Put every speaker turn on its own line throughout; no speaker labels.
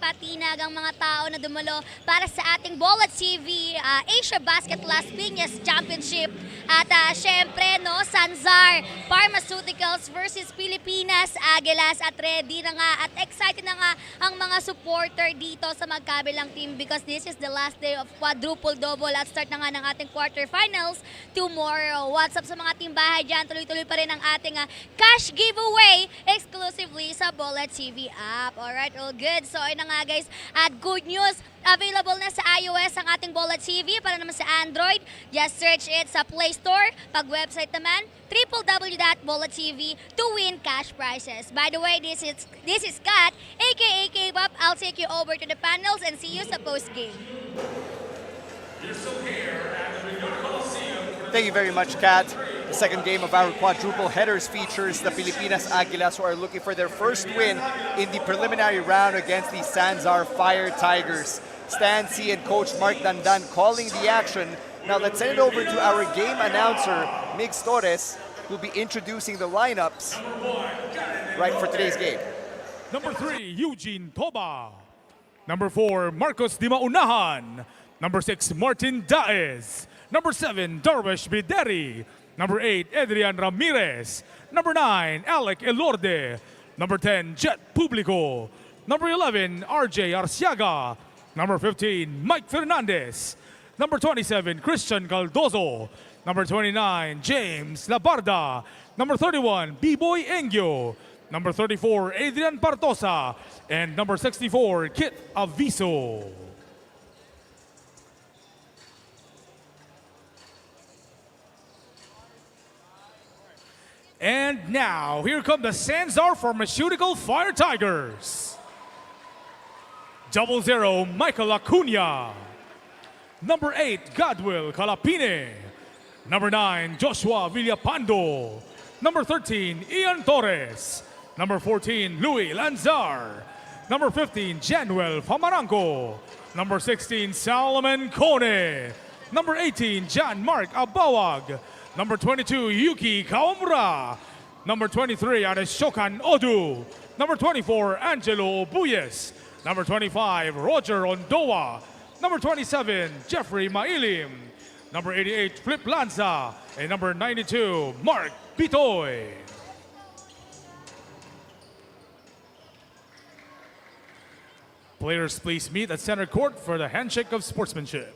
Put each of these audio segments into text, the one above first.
patinag ang mga tao na dumalo para sa ating Bola TV Asiabasket Piñas Championship. At syempre, no, Sanzar Pharmaceuticals versus Pilipinas Aguilas. At ready na nga at excited na nga ang mga supporter dito sa magkabilang team because this is the last day of quadruple double at start na nga ng ating quarterfinals tomorrow. What's up sa mga team bahay dyan? Tuloy-tuloy pa rin ang ating cash giveaway exclusively sa Bola TV app. Alright, all good. So ayun na nga guys, at good news, available na sa iOS ang ating Bola TV. Para naman sa Android, just search it sa Play Store. Pag website naman, www.bolatv to win cash prizes. By the way, this is Kat, aka K-Pop. I'll take you over to the panels and see you sa post-game.
You're still here at the Villar Coliseum.
Thank you very much, Kat. The second game of our quadruple headers features the Pilipinas Aguilas, who are looking for their first win in the preliminary round against the Sanzar Fire Tigers. Stan C and Coach Mark Dandan calling the action. Now let's send it over to our game announcer, Migs Torres, who'll be introducing the lineups right for today's game.
Number 3, Eugene Toba. Number 4, Marcos Di Maunahan. Number 6, Martin Daez. Number 7, Darwish Bideri. Number 8, Adrian Ramirez. Number 9, Alec Elorde. Number 10, Jet Publico. Number 11, RJ Arciaga. Number 15, Mike Fernandez. Number 27, Christian Caldozo. Number 29, James Labarda. Number 31, B-Boy Engyo. Number 34, Adrian Partosa. And number 64, Kit Aviso. And now, here come the Sanzar Pharmaceutical Fire Tigers. 00, Michael Acuna. Number 8, Godwill Calapine. Number 9, Joshua Villapando. Number 13, Ian Torres. Number 14, Louis Lanzar. Number 15, Januel Famaranco. Number 16, Salomon Cone. Number 18, John Mark Abawag. Number 22, Yuki Kawamura. Number 23, Areshokan Odu. Number 24, Angelo Buyes. Number 25, Roger Ondoa. Number 27, Jeffrey Mailim. Number 88, Flip Lanza. And number 92, Mark Bitoy. Players, please meet at center court for the handshake of sportsmanship.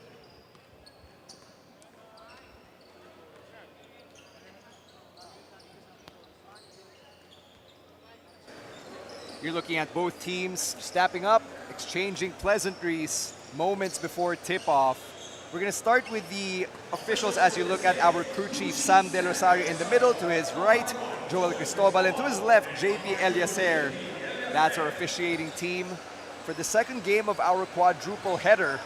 You're looking at both teams stepping up, exchanging pleasantries moments before tip-off. We're going to start with the officials as you look at our crew chief, Sam Del Rosario in the middle. To his right, Joel Cristobal. And to his left, JP Eliacer. That's our officiating team for the second game of our quadruple header.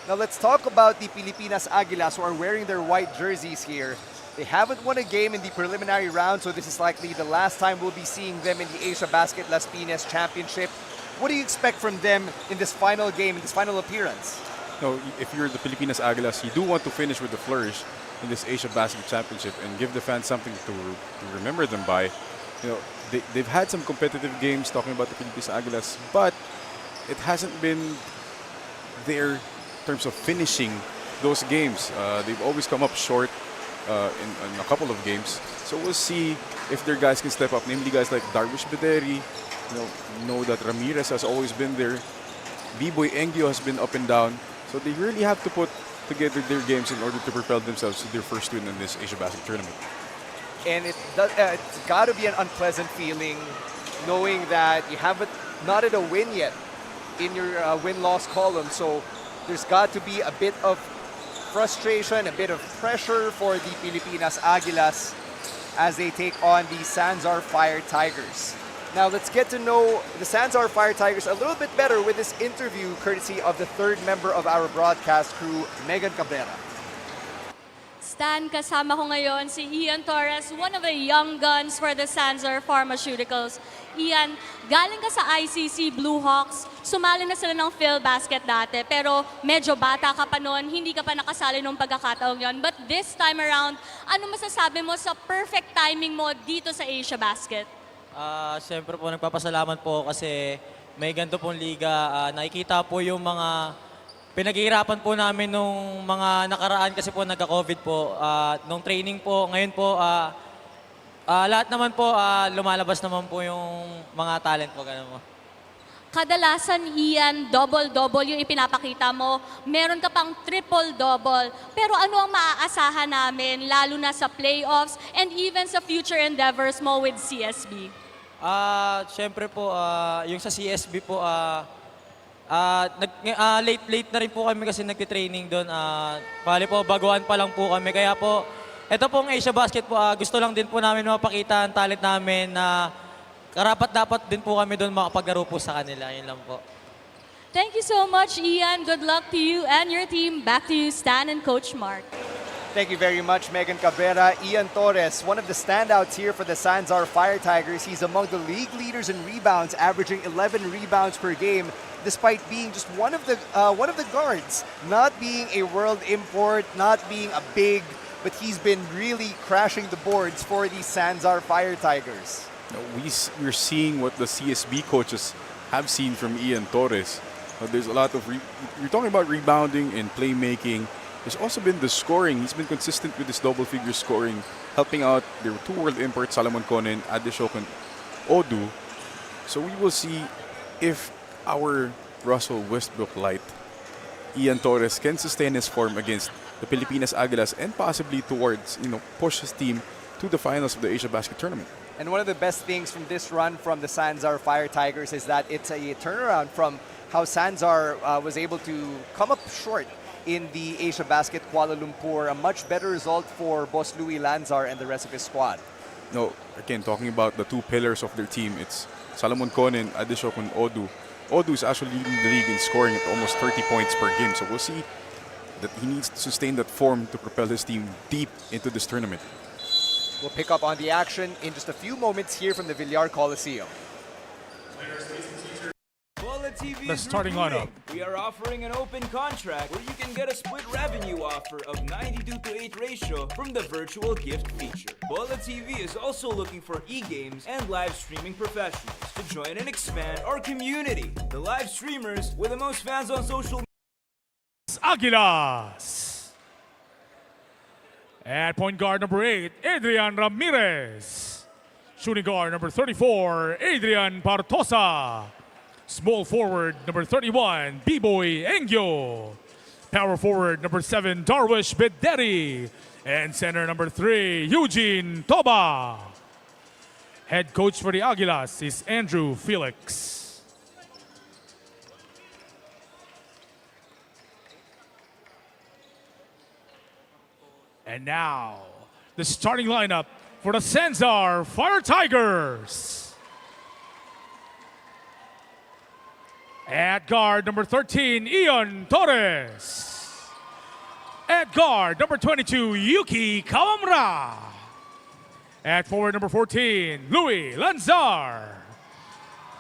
Now let's talk about the Pilipinas Aguilas, who are wearing their white jerseys here. They haven't won a game in the preliminary round, so this is likely the last time we'll be seeing them in the Asiabasket Las Piñas Championship. What do you expect from them in this final game, in this final appearance?
No, if you're the Pilipinas Aguilas, you do want to finish with a flourish in this Asiabasket Championship and give the fans something to remember them by. You know, they've had some competitive games talking about the Pilipinas Aguilas, but it hasn't been there in terms of finishing those games. They've always come up short in a couple of games. So we'll see if their guys can step up, namely guys like Darwish Bideri. You know that Ramirez has always been there. B-Boy Engyo has been up and down. So they really have to put together their games in order to propel themselves to their first win in this Asiabasket tournament.
And it's got to be an unpleasant feeling knowing that you haven't knotted a win yet in your win-loss column. So there's got to be a bit of frustration, a bit of pressure for the Pilipinas Aguilas as they take on the Sanzar Fire Tigers. Now let's get to know the Sanzar Fire Tigers a little bit better with this interview courtesy of the third member of our broadcast crew, Megan Cabrera.
Stan, kasama ko ngayon si Ian Torres, one of the young guns for the Sanzar Pharmaceuticals. Ian, galing ka sa ICC Blue Hawks, sumali na sila ng Philbasket dati, pero medyo bata ka pa noon, hindi ka pa nakasali nung pagkakataong yon. But this time around, ano masasabi mo sa perfect timing mo dito sa Asiabasket?
Siyempre po, nagpapasalamat po kasi may ganito pong liga. Nakikita po yung mga pinaghihirapan po namin nung mga nakaraan kasi po nagka-COVID po. Nung training po, ngayon po, lahat naman po, lumalabas naman po yung mga talent po. Ganun po.
Kadalasan, Ian, double-double yung ipinapakita mo. Meron ka pang triple-double. Pero ano ang maaasahan namin, lalo na sa playoffs and even sa future endeavors mo with CSB?
Siyempre po, yung sa CSB po, late na rin po kami kasi nagtitraining doon. Bali po, baguhan pa lang po kami. Kaya po, ito pong Asiabasket po, gusto lang din po namin mapakita ang talent namin na karapat-dapat din po kami doon makapaglaro po sa kanila. Yun lang po.
Thank you so much, Ian. Good luck to you and your team. Back to you, Stan and Coach Mark.
Thank you very much, Megan Cabrera. Ian Torres, one of the standouts here for the Sanzar Fire Tigers. He's among the league leaders in rebounds, averaging 11 rebounds per game, despite being just one of the guards, not being a world import, not being a big, but he's been really crashing the boards for the Sanzar Fire Tigers.
We're seeing what the CSB coaches have seen from Ian Torres. There's a lot of you're talking about rebounding and playmaking. There's also been the scoring. He's been consistent with his double-figure scoring, helping out their two world imports, Salomon Kone and Adesokan Odu. So we will see if our Russell Westbrook light, Ian Torres, can sustain his form against the Pilipinas Aguilas and possibly towards, push his team to the finals of the Asiabasket tournament.
And one of the best things from this run from the Sanzar Fire Tigers is that it's a turnaround from how Sanzar was able to come up short in the Asiabasket Kuala Lumpur. A much better result for Boss Louis Lanzar and the rest of his squad.
No, again, talking about the two pillars of their team, it's Salomon Kone and Adesokan Odu. Odu is actually leading the league in scoring at almost 30 points per game. So we'll see that he needs to sustain that form to propel his team deep into this tournament.
We'll pick up on the action in just a few moments here from the Villar Coliseum.
The starting lineup.
We are offering an open contract where you can get a split revenue offer of 92:8 ratio from the virtual gift feature. Bola TV is also looking for e-games and live streaming professionals to join and expand our community. The live streamers with the most fans on social media.
Aguilas. At point guard number 8, Adrian Ramirez. Shooting guard number 34, Adrian Partosa. Small forward number 31, B-Boy Engyo. Power forward number 7, Darwish Bederi. And center number 3, Eugene Toba. Head coach for the Aguilas is Andrew Felix. And now, the starting lineup for the Sanzar Fire Tigers. At guard, number 13, Ian Torres. At guard, number 22, Yuki Kawamura. At forward, number 14, Louis Lanzar.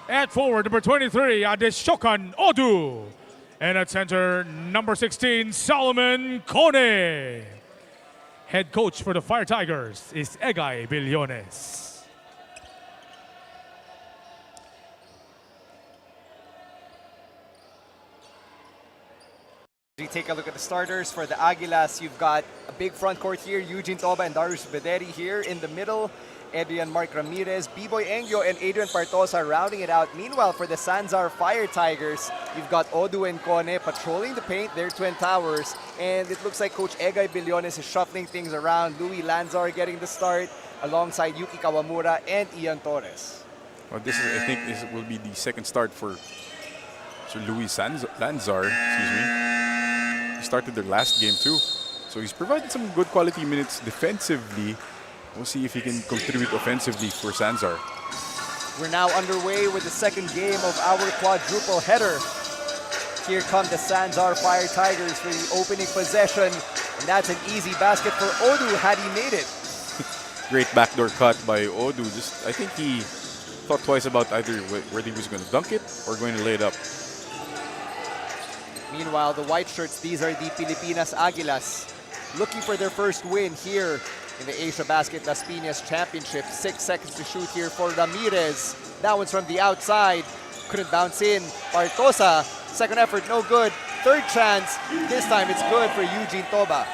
At forward, number 23, Adesokan Odu. And at center, number 16, Salomon Kone. Head coach for the Fire Tigers is Egay Billones.
You take a look at the starters for the Aguilas. You've got a big front court here, Eugene Toba and Darius Bederi here in the middle. Adrian Mark Ramirez, B-Boy Engyo, and Adrian Partosa rounding it out. Meanwhile, for the Sanzar Fire Tigers, you've got Odu and Kone patrolling the paint, their twin towers, and it looks like Coach Egay Billones is shuffling things around. Louis Lanzar getting the start alongside Yuki Kawamura and Ian Torres.
Well, I think this will be the second start for Louis Lanzar. Excuse me. He started their last game too, so he's provided some good quality minutes defensively. We'll see if he can contribute offensively for Sanzar.
We're now underway with the second game of our quadruple header. Here come the Sanzar Fire Tigers for the opening possession. And that's an easy basket for Odu had he made it.
Great backdoor cut by Odu. I think he thought twice about either whether he was going to dunk it or going to lay it up.
Meanwhile, the white shirts, these are the Pilipinas Aguilas, looking for their first win here in the Asiabasket Las Piñas Championship. 6 seconds to shoot here for Ramirez. That one's from the outside. couldn't bounce in. Partosa, second effort, no good. Third chance, this time it's good for Eugene Toba.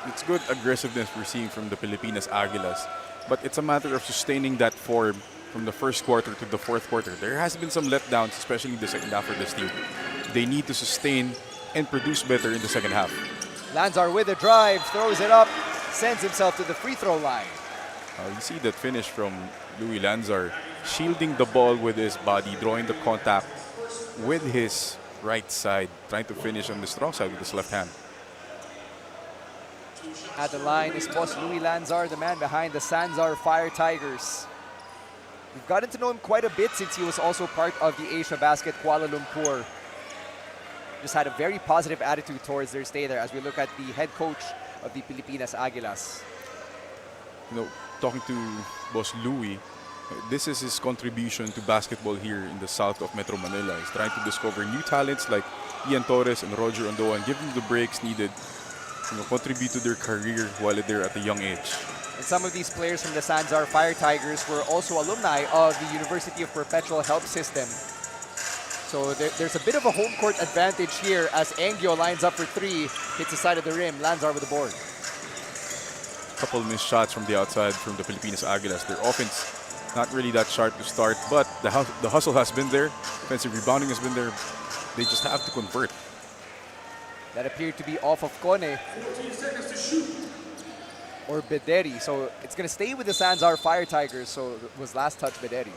It's good aggressiveness we're seeing from the Pilipinas Aguilas, but it's a matter of sustaining that form from the first quarter to the fourth quarter. There has been some letdowns, especially in the second half for this team. They need to sustain and produce better in the second half.
Lanzar with a drive, throws it up, sends himself to the free throw line.
You see that finish from Louis Lanzar, shielding the ball with his body, drawing the contact with his right side, trying to finish on the strong side with his left hand.
At the line is boss Louis Lanzar, the man behind the Sanzar Fire Tigers. We've gotten to know him quite a bit since he was also part of the Asiabasket Kuala Lumpur. Just had a very positive attitude towards their stay there as we look at the head coach of the Pilipinas Aguilas.
You know, talking to boss Louis, this is his contribution to basketball here in the south of Metro Manila. He's trying to discover new talents like Ian Torres and Roger Ondoa and give them the breaks needed, you know, contribute to their career while they're at a young age.
And some of these players from the Sanzar Fire Tigers were also alumni of the University of Perpetual Help System. So there's a bit of a home court advantage here as Engyo lines up for three, hits the side of the rim, Lanzar with the board.
Couple missed shots from the outside from the Pilipinas Aguilas. Their offense not really that sharp to start, but the hustle has been there. Offensive rebounding has been there. They just have to convert.
That appeared to be off of Kone or Bederi. So it's going to stay with the Sanzar Fire Tigers. So it was last touch Bederi.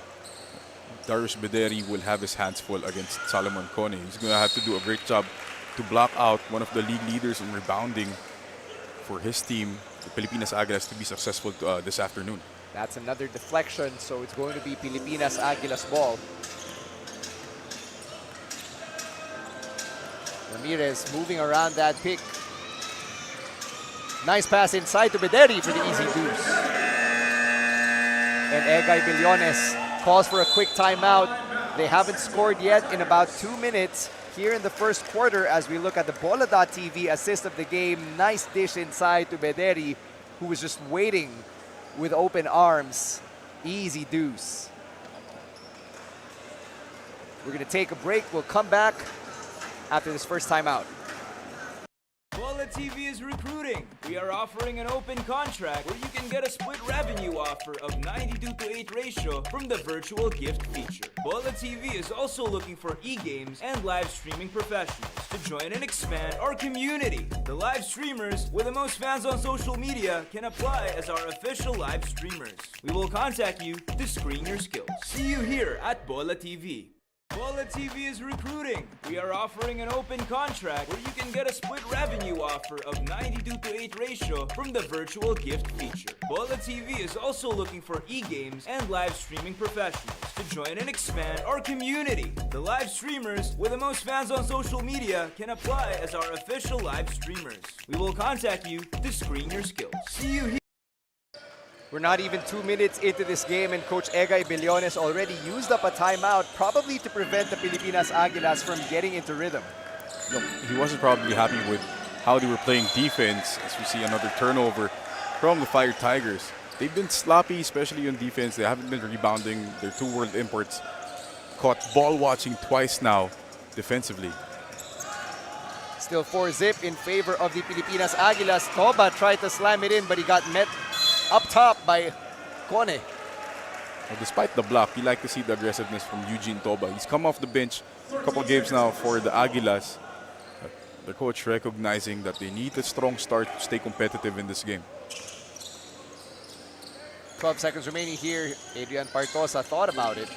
Darius Bederi will have his hands full against Solomon Kone. He's going to have to do a great job to block out one of the league leaders in rebounding for his team, the Pilipinas Aguilas, to be successful this afternoon.
That's another deflection, so it's going to be Pilipinas Aguilas ball. Ramirez moving around that pick. Nice pass inside to Bederi for the easy deuce. And Egay Billones calls for a quick timeout. They haven't scored yet in about 2 minutes here in the first quarter as we look at the Bola.TV assist of the game. Nice dish inside to Bederi, who was just waiting with open arms. Easy deuce. We're going to take a break. We'll come back after this first timeout.
Bola TV is recruiting. We are offering an open contract where you can get a split revenue offer of 92:8 ratio from the virtual gift feature. Bola TV is also looking for e-games and live streaming professionals to join and expand our community. The live streamers with the most fans on social media can apply as our official live streamers. We will contact you to screen your skills. See you here at Bola TV. Bola TV is recruiting. We are offering an open contract where you can get a split revenue offer of 92:8 ratio from the virtual gift feature. Bola TV is also looking for e-games and live streaming professionals to join and expand our community. The live streamers with the most fans on social media can apply as our official live streamers. We will contact you to screen your skills. See you here.
We're not even 2 minutes into this game and Coach Egay Billones already used up a timeout, probably to prevent the Pilipinas Aguilas from getting into rhythm.
No, he wasn't probably happy with how they were playing defense, as we see another turnover from the Fire Tigers. They've been sloppy, especially on defense. They haven't been rebounding. Their two world imports caught ball watching twice now defensively.
Still 4-zip in favor of the Pilipinas Aguilas. Toba tried to slam it in, but he got met up top by Kone.
Well, despite the block, you like to see the aggressiveness from Eugene Toba. He's come off the bench a couple games now for the Aguilas. The coach recognizing that they need a strong start to stay competitive in this game.
12 seconds remaining here. Adrian Partosa thought about it.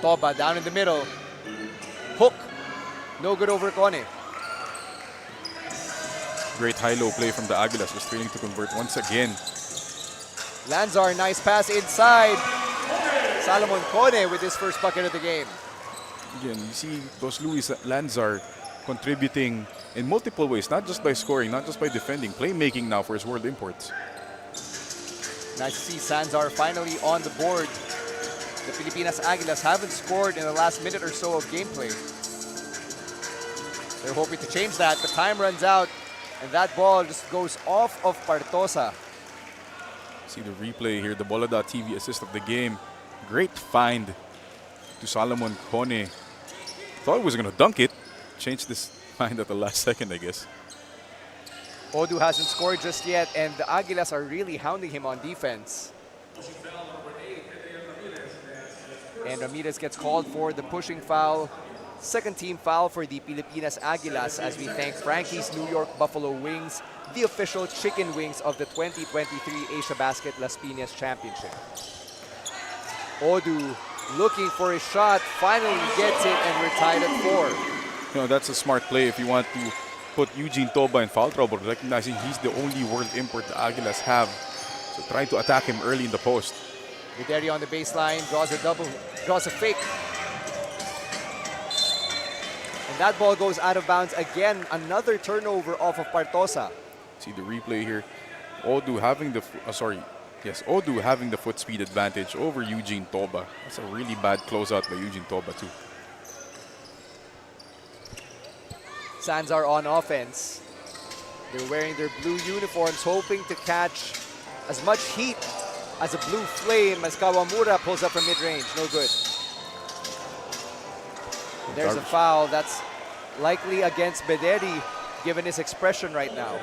Toba down in the middle. Hook. No good over Kone.
Great high-low play from the Aguilas, just failing to convert once again.
Lanzar, nice pass inside. Solomon Kone with his first bucket of the game.
Again, you see those Luis Lanzar contributing in multiple ways, not just by scoring, not just by defending, playmaking now for his world imports.
Nice to see Sanzar finally on the board. The Pilipinas Aguilas haven't scored in the last minute or so of gameplay. They're hoping to change that, but time runs out. And that ball just goes off of Partosa.
See the replay here, the Bola.TV assist of the game. Great find to Solomon Kone. Thought he was going to dunk it. Changed his mind at the last second, I guess.
Odu hasn't scored just yet, and the Aguilas are really hounding him on defense. And Ramirez gets called for the pushing foul. Second team foul for the Pilipinas Aguilas as we thank Frankie's New York Buffalo Wings, the official chicken wings of the 2023 Asiabasket Las Piñas Championship. Odu looking for a shot, finally gets it, and we're tied at 4.
You know, that's a smart play if you want to put Eugene Toba in foul trouble, recognizing he's the only world import the Aguilas have. So trying to attack him early in the post.
Videri on the baseline, draws a fake. And that ball goes out of bounds again. Another turnover off of Partosa.
See the replay here. Odu having the Odu having the foot speed advantage over Eugene Toba. That's a really bad closeout by Eugene Toba too.
Sanzar on offense. They're wearing their blue uniforms, hoping to catch as much heat as a blue flame as Kawamura pulls up from mid-range. No good. There's a foul that's likely against Bederi, given his expression right now.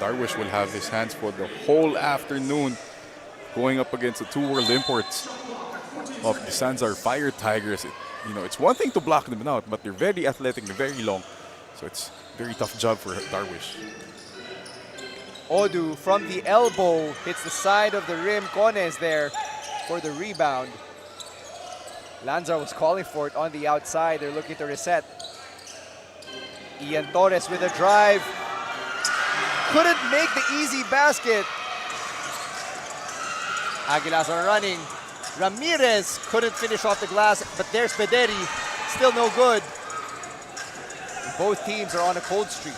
Darwish will have his hands for the whole afternoon going up against the two world imports of the Sanzar Fire Tigers. It's one thing to block them out, but they're very athletic, they're very long. So it's a very tough job for Darwish.
Odu from the elbow hits the side of the rim. Kone is there for the rebound. Lanza was calling for it on the outside. They're looking to reset. Ian Torres with a drive. Couldn't make the easy basket. Aguilas are running. Ramirez couldn't finish off the glass, but there's Bederi. Still no good. Both teams are on a cold streak.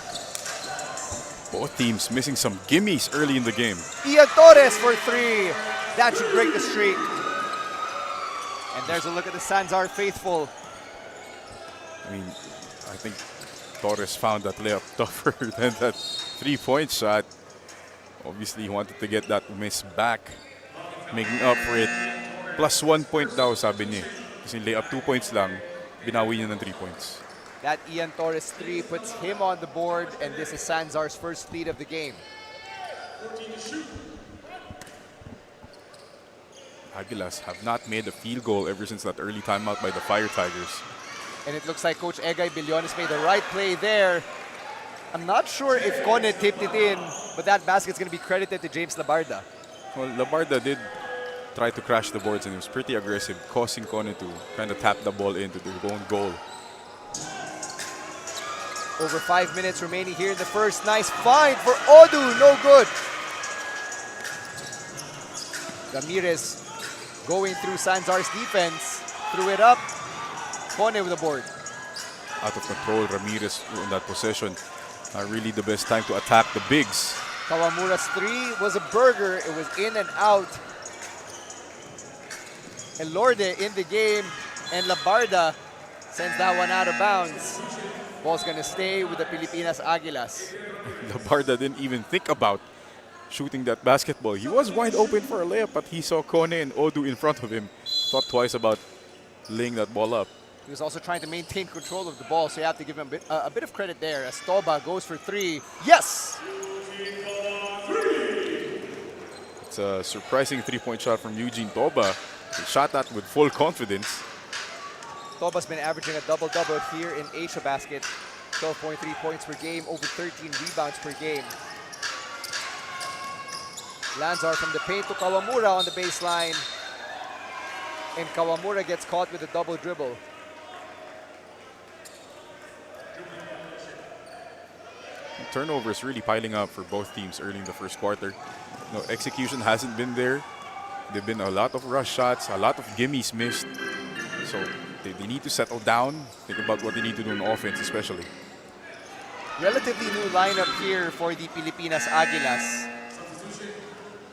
Both teams missing some gimmies early in the game.
Ian Torres for 3. That should break the streak. And there's a look at the Sanzar faithful.
I think Torres found that layup tougher than that three-point shot. Obviously, he wanted to get that miss back, making up for it. Plus 1 point daw, sabi niya. Kasi layup 2 points lang, binawi niya ng 3 points.
That Ian Torres 3 puts him on the board, and this is Sanzar's first lead of the game.
Aguilas have not made a field goal ever since that early timeout by the Fire Tigers.
And it looks like Coach Egay Billones made the right play there. I'm not sure if Kone tipped it in, but that basket's going to be credited to James Labarda.
Well, Labarda did try to crash the boards and he was pretty aggressive, causing Kone to kind of tap the ball into their own goal.
Over 5 minutes remaining here in the first. Nice find for Odu, no good. Ramirez going through Sanzar's defense, threw it up. Kone with the board.
Out of control, Ramirez in that possession. Really the best time to attack the bigs.
Kawamura's 3 was a burger. It was in and out. Elorde in the game, and Labarda sends that one out of bounds. Ball's gonna stay with the Pilipinas Aguilas.
Labarda didn't even think about shooting that basketball. He was wide open for a layup, but he saw Kone and Odu in front of him. Thought twice about laying that ball up.
He was also trying to maintain control of the ball, so you have to give him a bit of credit there as Toba goes for 3. Yes!
It's a surprising three-point shot from Eugene Toba. He shot that with full confidence.
Toba's been averaging a double-double here in Asiabasket. 12.3 points per game, over 13 rebounds per game. Lanzar from the paint to Kawamura on the baseline. And Kawamura gets caught with a double dribble.
Turnovers really piling up for both teams early in the first quarter. Execution hasn't been there. There've been a lot of rush shots, a lot of gimmies missed. So they need to settle down, think about what they need to do on offense especially.
Relatively new lineup here for the Pilipinas Aguilas.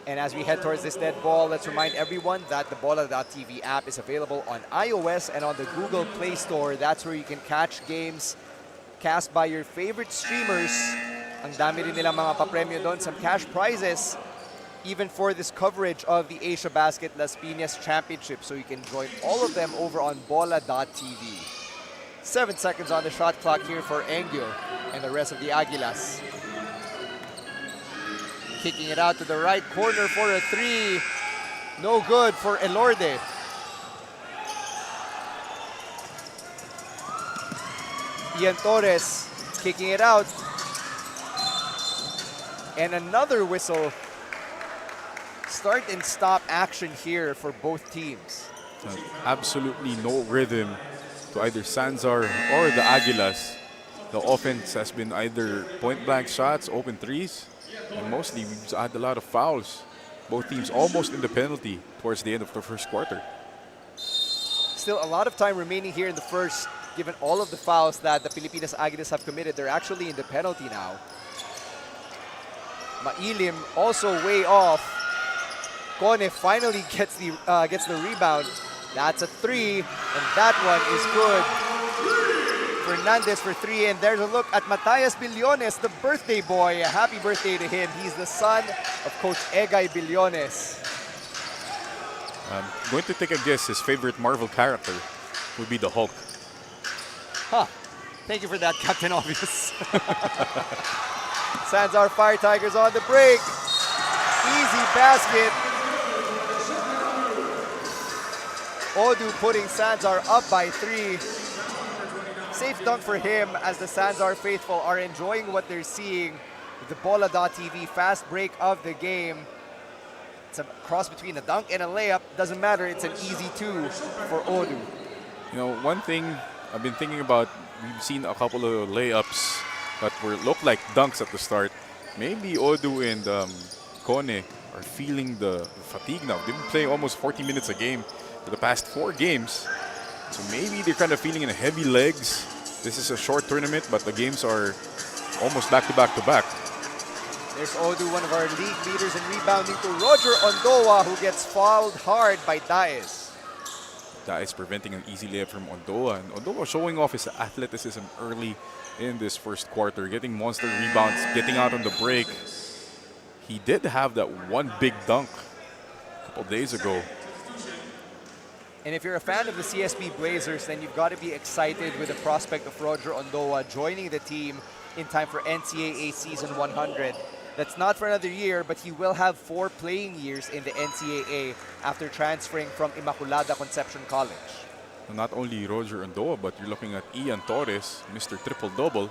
And as we head towards this dead ball, let's remind everyone that the Bola.tv app is available on iOS and on the Google Play Store. That's where you can catch games cast by your favorite streamers. Ang dami rin nilang mga papremyo doon, some cash prizes. even for this coverage of the Asiabasket Las Piñas Championship. So you can join all of them over on bola.tv. 7 seconds on the shot clock here for Engyo and the rest of the Aguilas. Kicking it out to the right corner for a three. No good for Elorde. Ian Torres kicking it out. And another whistle. Start and stop action here for both teams.
Absolutely no rhythm to either Sanzar or the Aguilas. The offense has been either point-blank shots, open threes, and mostly we've had a lot of fouls. Both teams almost in the penalty towards the end of the first quarter.
Still a lot of time remaining here in the first, given all of the fouls that the Pilipinas Aguilas have committed. They're actually in the penalty now. Mailim also way off. Kone finally gets the rebound. That's a three, and that one is good. Fernandez for three, and there's a look at Matthias Billones, the birthday boy. Happy birthday to him. He's the son of Coach Egay Billones.
I'm going to take a guess. His favorite Marvel character would be the Hulk.
Huh. Thank you for that, Captain Obvious. Sanzar Fire Tigers on the break. Easy basket. Odu putting Sanzar up by three. Safe dunk for him as the Sanzar faithful are enjoying what they're seeing. The Bola.tv fast break of the game. It's a cross between a dunk and a layup. Doesn't matter, it's an easy two for Odu.
You know, one thing I've been thinking about, we've seen a couple of layups that looked like dunks at the start. Maybe Odu and Kone are feeling the fatigue now. They've been playing almost 40 minutes a game for the past 4 games. So maybe they're kind of feeling in heavy legs. This is a short tournament, but the games are almost back-to-back to back.
There's Odu, one of our league leaders in rebounding, to Roger Ondoa, who gets fouled hard by Daes.
Daes preventing an easy layup from Ondoa. And Ondoa showing off his athleticism early in this first quarter, getting monster rebounds, getting out on the break. He did have that one big dunk a couple days ago.
And if you're a fan of the CSB Blazers, then you've got to be excited with the prospect of Roger Ondoa joining the team in time for NCAA Season 100. That's not for another year, but he will have 4 playing years in the NCAA after transferring from Immaculada Concepcion College.
And not only Roger Ondoa, but you're looking at Ian Torres, Mr. Triple-Double.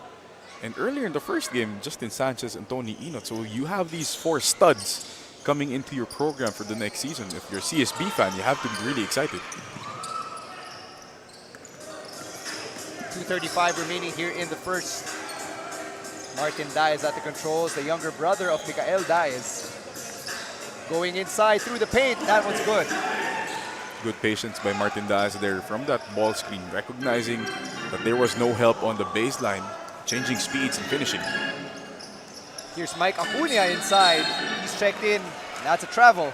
And earlier in the first game, Justin Sanchez and Tony Inot. So you have these 4 studs coming into your program for the next season. If you're a CSB fan, you have to be really excited.
2:35 remaining here in the first. Martin Daes at the controls, the younger brother of Mikael Daes. Going inside through the paint, that one's good.
Good patience by Martin Daes there from that ball screen, recognizing that there was no help on the baseline, changing speeds and finishing.
Here's Mike Acuna inside. He's checked in. That's a travel.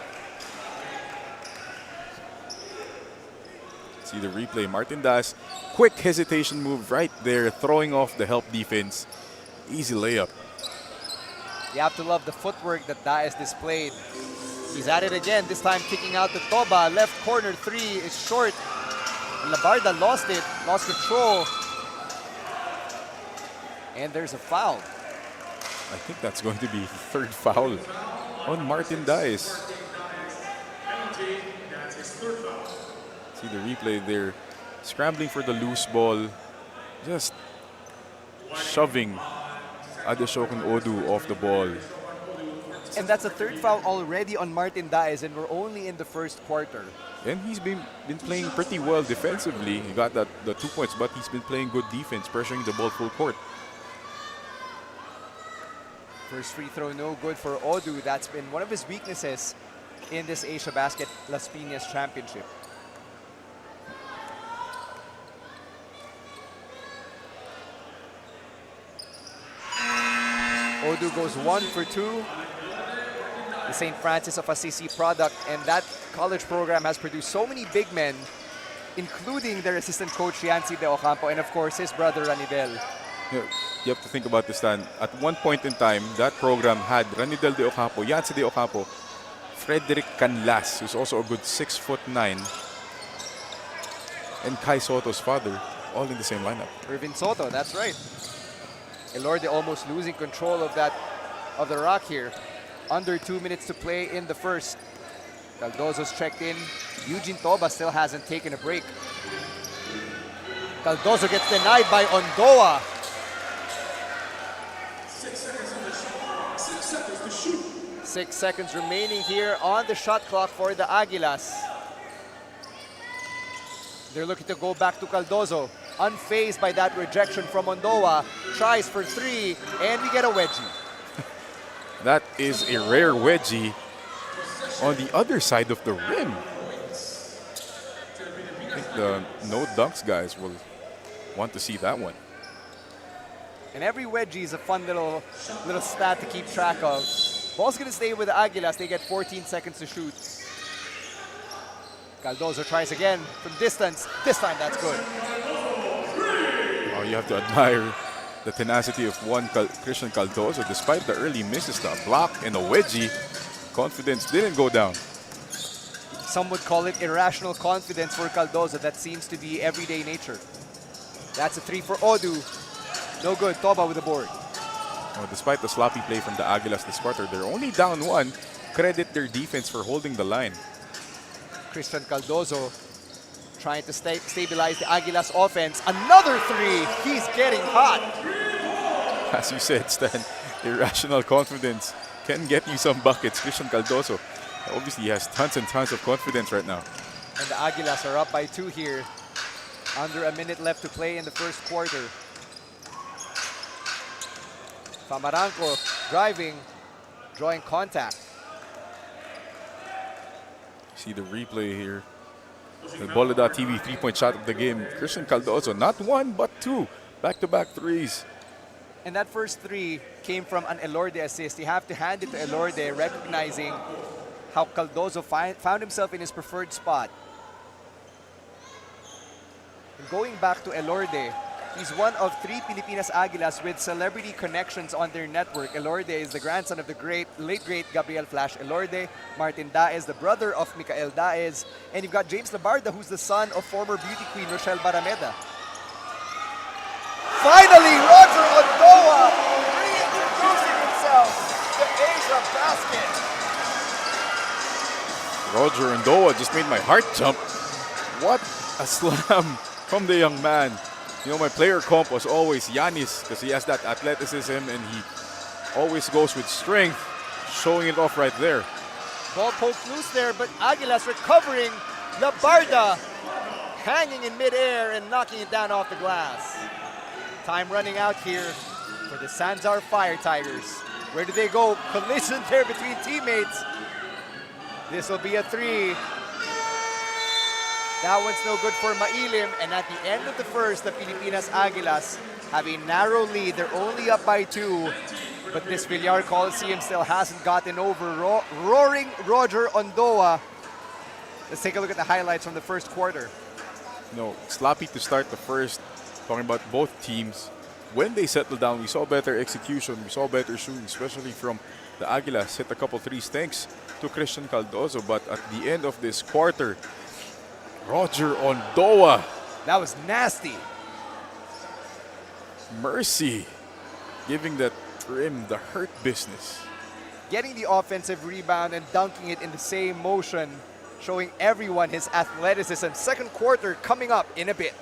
See the replay. Martin Daes, quick hesitation move right there, throwing off the help defense. Easy layup.
You have to love the footwork that Daes displayed. He's at it again, this time kicking out to Toba. Left corner three is short. Labarda lost it, lost control. And there's a foul.
I think that's going to be third foul on Martin Daes. See the replay there. Scrambling for the loose ball. Just shoving Adesokan Odu off the ball.
And that's a third foul already on Martin Daes, and we're only in the first quarter.
And he's been playing pretty well defensively. He got the 2 points, but he's been playing good defense, pressuring the ball full court.
First free throw no good for Odu. That's been one of his weaknesses in this Asiabasket Las Piñas Championship. Odu goes 1 for 2. The St. Francis of Assisi product, and that college program has produced so many big men, including their assistant coach Yancy De Ocampo, and of course his brother Ranidel.
You have to think about this, Stan. At one point in time, that program had Ranidel De Ocampo, Yancy De Ocampo, Frederick Canlas, who's also a good 6'9", and Kai Soto's father, all in the same lineup.
Irvin Soto, that's right. Elorde almost losing control of the rock here. Under 2 minutes to play in the first. Cardozo's checked in. Eugene Toba still hasn't taken a break. Cardozo gets denied by Ondoa. 6 seconds remaining here on the shot clock for the Aguilas. They're looking to go back to Cardozo. Unfazed by that rejection from Ondoa. Tries for 3, and we get a wedgie.
That is a rare wedgie on the other side of the rim. I think the no dunks guys will want to see that one.
And every wedgie is a fun little stat to keep track of. Ball's gonna stay with the Aguilas. They get 14 seconds to shoot. Cardozo tries again from distance. This time that's good.
Oh, you have to admire the tenacity of Christian Cardozo. Despite the early misses, the block and a wedgie, confidence didn't go down.
Some would call it irrational confidence for Cardozo. That seems to be everyday nature. That's a 3 for Odu. No good. Toba with the board.
Oh, despite the sloppy play from the Aguilas this quarter, they're only down 1. Credit their defense for holding the line.
Christian Cardozo trying to stabilize the Aguilas offense. Another 3. He's getting hot.
As you said, Stan, irrational confidence can get you some buckets. Christian Cardozo obviously has tons and tons of confidence right now.
And the Aguilas are up by 2 here. Under a minute left to play in the first quarter. Famaranco driving, drawing contact.
See the replay here. The Bola.TV 3-point shot of the game. Christian Cardozo, not 1 but 2 back-to-back threes.
And that first 3 came from an Elorde assist. You have to hand it to Elorde, recognizing how Cardozo found himself in his preferred spot. And going back to Elorde, he's one of 3 Pilipinas Aguilas with celebrity connections on their network. Elorde is the grandson of the late great Gabriel Flash Elorde. Martin Daez, the brother of Micael Daez. And you've got James Labarda, who's the son of former beauty queen Rochelle Barameda. Finally, Roger Ondoa reintroducing himself to Asiabasket.
Roger Ondoa just made my heart jump. What a slam from the young man. You know, my player comp was always Yanis because he has that athleticism and he always goes with strength, showing it off right there.
Ball poked loose there, but Aguilas recovering. Labarda hanging in midair and knocking it down off the glass. Time running out here for the Sanzar Fire Tigers. Where do they go? Collision there between teammates. This will be a 3. That one's no good for Mailim. And at the end of the first, the Pilipinas Aguilas have a narrow lead. They're only up by 2. But this Villar Coliseum still hasn't gotten over roaring Roger Ondoa. Let's take a look at the highlights from the first quarter.
No, sloppy to start the first. Talking about both teams. When they settled down, we saw better execution. We saw better shooting, especially from the Aguilas. Hit a couple threes thanks to Christian Cardozo. But at the end of this quarter, Roger Ondoa.
That was nasty.
Mercy. Giving that rim the hurt business.
Getting the offensive rebound and dunking it in the same motion. Showing everyone his athleticism. Second quarter coming up in a bit.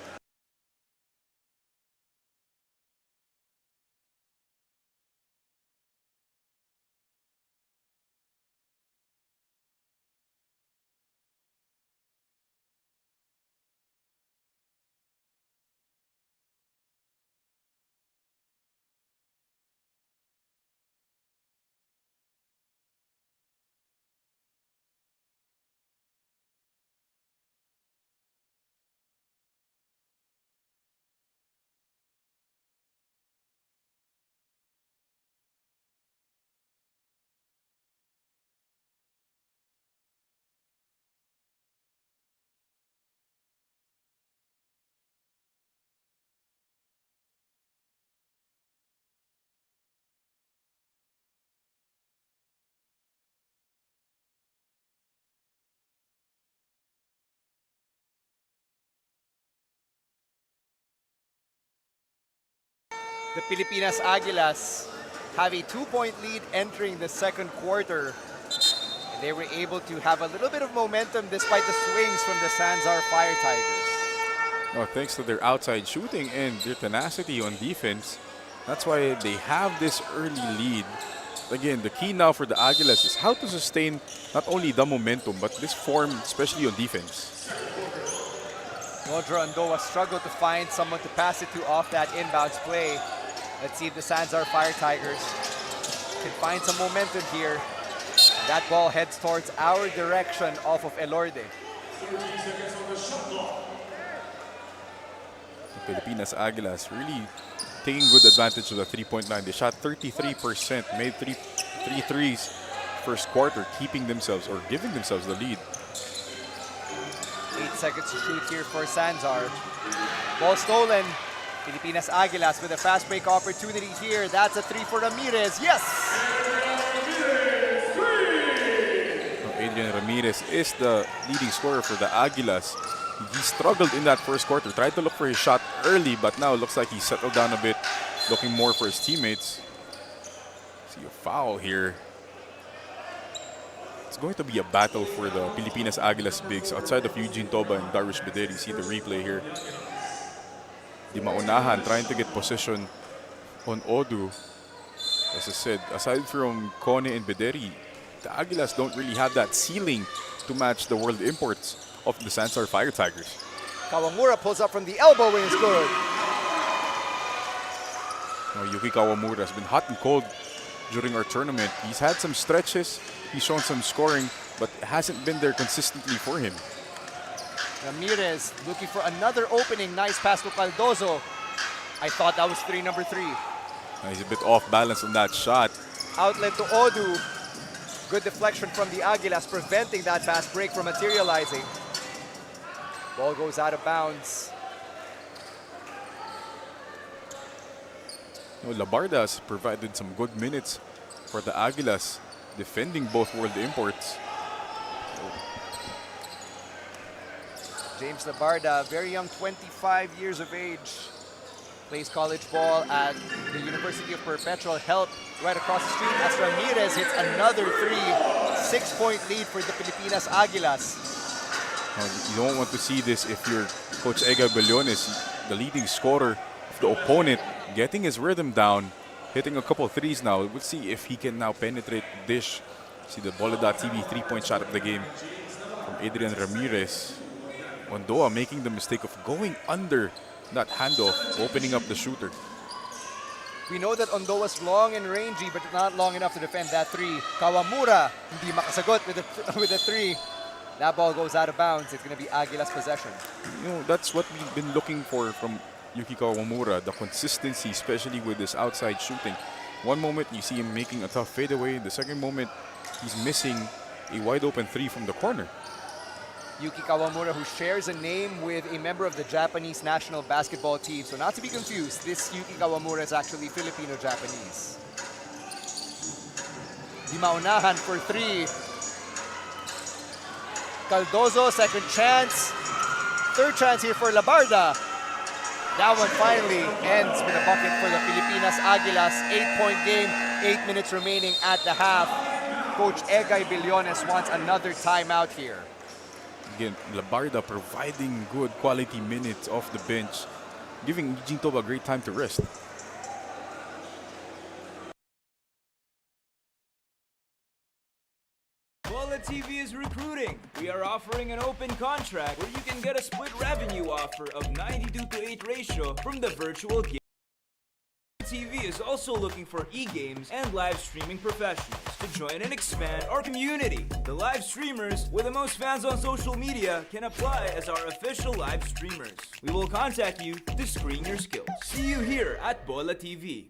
The Pilipinas Aguilas have a 2-point lead entering the second quarter. And they were able to have a little bit of momentum despite the swings from the Sanzar Fire Tigers.
Oh, thanks to their outside shooting and their tenacity on defense, that's why they have this early lead. Again, the key now for the Aguilas is how to sustain not only the momentum, but this form, especially on defense.
Rodra Andoa struggled to find someone to pass it to off that inbounds play. Let's see if the Sanzar Fire Tigers can find some momentum here. That ball heads towards our direction off of Elorde.
The Pilipinas Aguilas really taking good advantage of the three-point line. They shot 33%, made three threes first quarter, keeping themselves or giving themselves the lead.
8 seconds to shoot here for Sanzar. Ball stolen. Pilipinas Aguilas with a fast break opportunity here. That's a three for Ramirez. Yes!
Adrian Ramirez is the leading scorer for the Aguilas. He struggled in that first quarter, tried to look for his shot early, but now it looks like he settled down a bit, looking more for his teammates. See a foul here. It's going to be a battle for the Pilipinas Aguilas bigs outside of Eugene Toba and Darwish Bederi. See the replay here. Di Maunahan trying to get possession on Odu. As I said, aside from Kone and Bederi, the Aguilas don't really have that ceiling to match the world imports of the Sanzar Fire Tigers.
Kawamura pulls up from the elbow and is good.
Yuki Kawamura has been hot and cold during our tournament. He's had some stretches, he's shown some scoring, but it hasn't been there consistently for him.
Ramirez looking for another opening. Nice pass to Caldozo. I thought that was number three.
He's a bit off balance on that shot.
Outlet to Odu. Good deflection from the Aguilas, preventing that fast break from materializing. Ball goes out of bounds.
Labarda has provided some good minutes for the Aguilas, defending both world imports.
James Labarda, very young, 25 years of age. Plays college ball at the University of Perpetual. Help right across the street as Ramirez hits another three. 6-point lead for the Pilipinas Aguilas.
You don't want to see this if you're Coach Ega Bellones, the leading scorer of the opponent, getting his rhythm down, hitting a couple threes now. We'll see if he can now penetrate the dish. See the Bola.TV 3-point shot of the game from Adrian Ramirez. Ondoa making the mistake of going under that handoff, opening up the shooter.
We know that Ondoa's long and rangy, but not long enough to defend that three. Kawamura, hindi makasagot with a three. That ball goes out of bounds. It's going to be Aguilas possession.
That's what we've been looking for from Yuki Kawamura, the consistency, especially with this outside shooting. One moment you see him making a tough fadeaway. The second moment, he's missing a wide open three from the corner.
Yuki Kawamura, who shares a name with a member of the Japanese national basketball team. So not to be confused, this Yuki Kawamura is actually Filipino-Japanese. Di Maunahan for three. Caldozo, second chance. Third chance here for Labarda. That one finally ends with a bucket for the Pilipinas Aguilas. 8-point game, 8 minutes remaining at the half. Coach Egay Billones wants another timeout here.
Again, Labarda providing good quality minutes off the bench, giving Eugene Toba a great time to rest.
Bola TV is recruiting. We are offering an open contract where you can get a split revenue offer of 92-to-8 ratio from the virtual game. TV is also looking for e-games and live streaming professionals to join and expand our community. The live streamers with the most fans on social media can apply as our official live streamers. We will contact you to screen your skills. See you here at Bola TV.